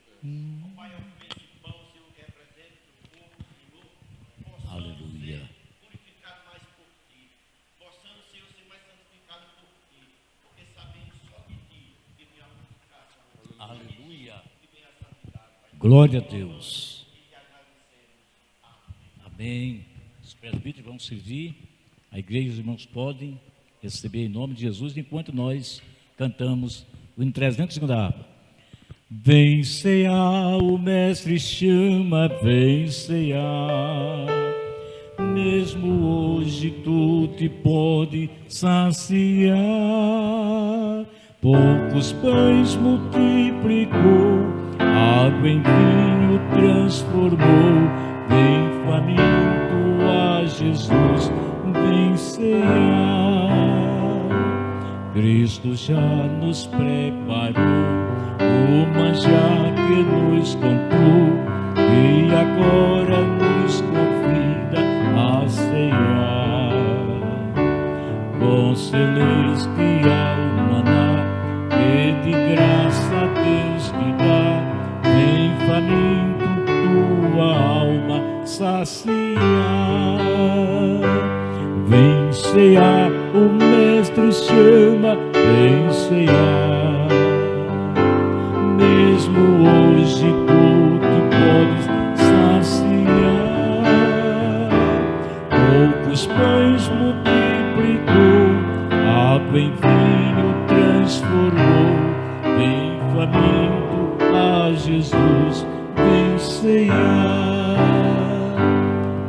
Pai, eu peço esse pão, Senhor, que representa o corpo do Senhor, possamos Aleluia. ser purificados mais por ti, possamos, Senhor, ser mais santificados por ti, porque sabemos só de ti que vem a purificação. Aleluia. Que vem a santidade, Pai. Glória a Deus. Amém. Os presbíteros vão servir, a igreja, os irmãos podem receber em nome de Jesus, enquanto nós cantamos o hino 302 da harpa. Vem cear, o mestre chama, vem cear. Mesmo hoje tu te pode saciar. Poucos pães multiplicou, água em vinho transformou. Vem faminto a Jesus, vem cear. Cristo já nos preparou o manjar que nos comprou e agora nos convida a cear. Com celestial maná que de graça Deus te dá, vem faminto tua alma saciar. Vem cear, o mestre chama, vem cear. Mesmo hoje tu te podes saciar. Poucos pães multiplicou, água em vinho transformou. Vem faminto a Jesus, vem cear.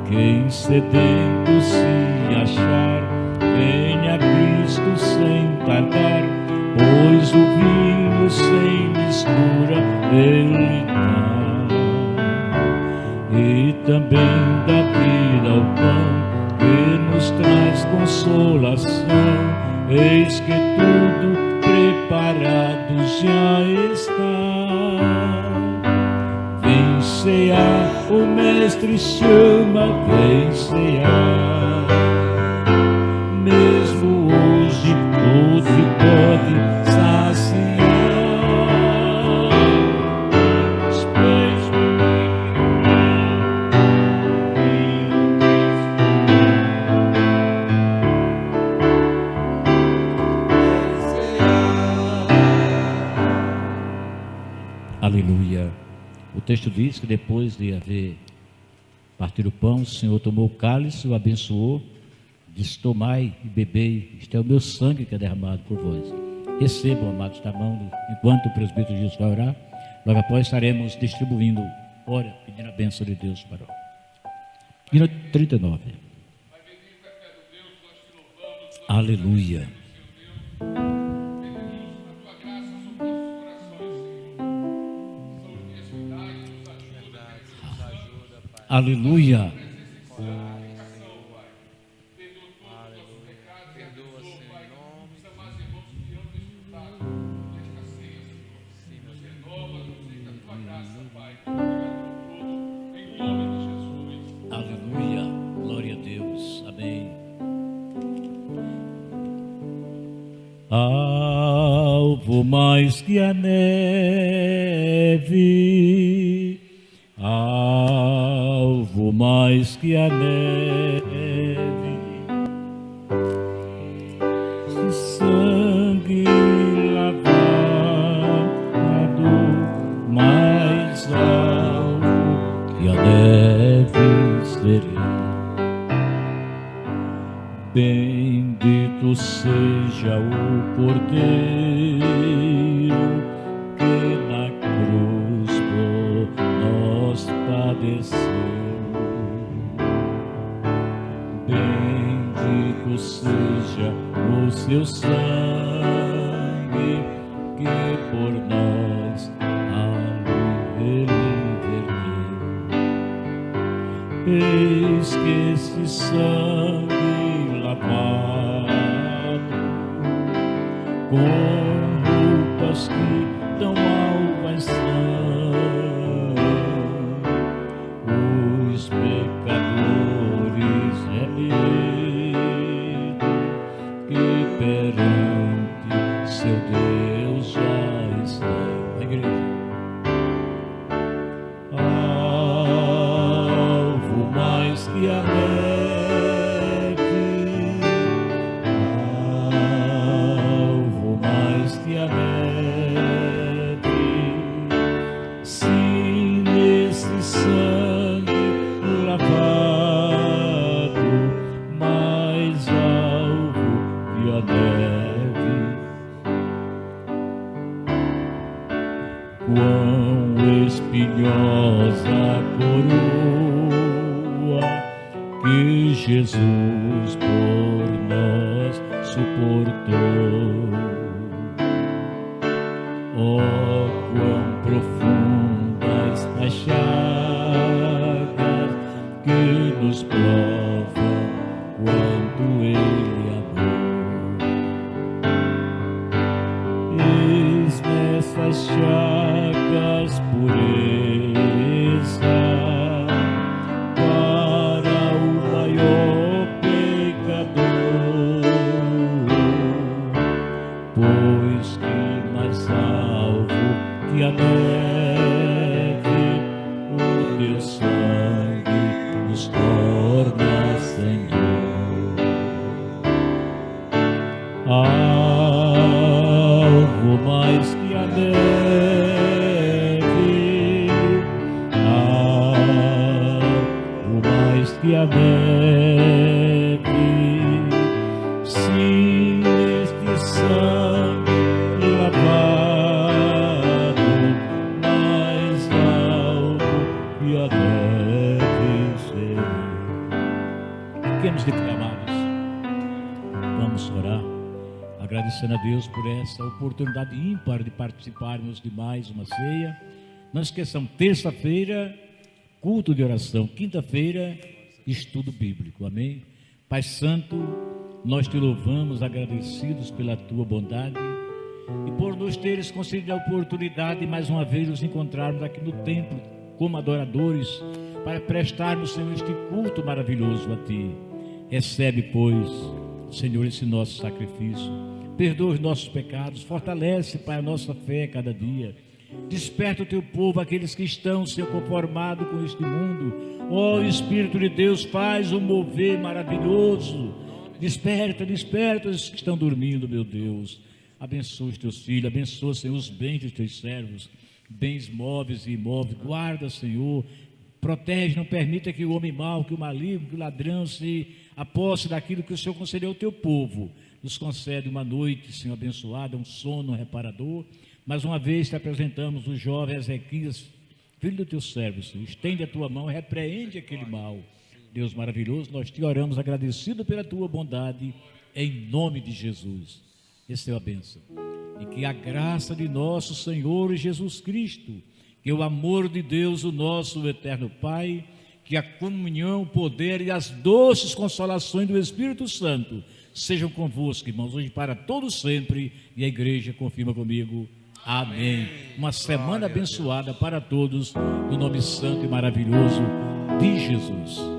Quem sedento se achar, venha a Cristo sem tardar, pois o vinho sem mistura Ele dá. E também dá vida ao pão que nos traz consolação. Eis que tudo preparado já está. Vem cear, o mestre chama, vem cear. Mesmo hoje tudo pode saciar. Aleluia. O texto diz que depois de haver partido o pão, o Senhor tomou o cálice, o abençoou, disse: tomai e bebei, isto é o meu sangue que é derramado por vós. Recebam, amados, da mão, enquanto o presbítero Jesus vai orar, logo após estaremos distribuindo, ora, pedindo a bênção de Deus para o hino 39. Aleluia. Aleluia. Aleluia. Glória a Deus. Amém. Alvo mais que a neve, alvo mais que a neve, de sangue lavado, mais alvo que a neve serei. Bendito seja o Cordeiro que na cruz por nós padeceu. Bendito seja o seu sangue que por nós ele verteu. Eis que esse sangue lavado com roupas que tão alvas são, os pecadores remidos que perante seu Deus já estão. A igreja. Alvo mais que a quão espinhosa coroa que Jesus por nós suportou. Oh, quão profundas as chagas que nos provam quanto Ele amou. Eis nessas chagas pureza para o maior pecador, pois que mais salvo que a neve, o teu sangue nos torna, Senhor. Alvo mais que a neve, alvo mais que a neve, sim, este sangue lavado, mais alvo que a neve ser. Fiquemos de pé, amados. Vamos orar, agradecendo a Deus por essa oportunidade ímpar de participarmos de mais uma ceia. Não esqueçam, terça-feira, culto de oração, quinta-feira, estudo bíblico, amém? Pai Santo, nós te louvamos, agradecidos pela tua bondade e por nos teres concedido a oportunidade de mais uma vez nos encontrarmos aqui no templo como adoradores para prestarmos, Senhor, este culto maravilhoso a ti. Recebe, pois, Senhor, esse nosso sacrifício, perdoa os nossos pecados, fortalece, Pai, a nossa fé cada dia. Desperta o teu povo, aqueles que estão, Senhor, conformados com este mundo. Ó Espírito de Deus, faz um mover maravilhoso. Desperta, desperta os que estão dormindo, meu Deus. Abençoa os teus filhos, abençoa, Senhor, os bens dos teus servos. bens móveis e imóveis. Guarda, Senhor, protege, não permita que o homem mau, que o maligno, que o ladrão se aposse daquilo que o Senhor concedeu ao teu povo. Nos concede uma noite, Senhor, abençoada, um sono reparador. Mais uma vez te apresentamos o jovem Ezequias, filho do teu servo, Senhor. Estende a tua mão, repreende aquele mal. Deus maravilhoso, nós te oramos agradecido pela tua bondade, em nome de Jesus. Essa é a bênção. E que a graça de nosso Senhor Jesus Cristo, que o amor de Deus, o nosso eterno Pai, que a comunhão, o poder e as doces consolações do Espírito Santo sejam convosco, irmãos, hoje para todos sempre. E a igreja confirma comigo. Amém. Uma semana abençoada para todos, no nome santo e maravilhoso de Jesus.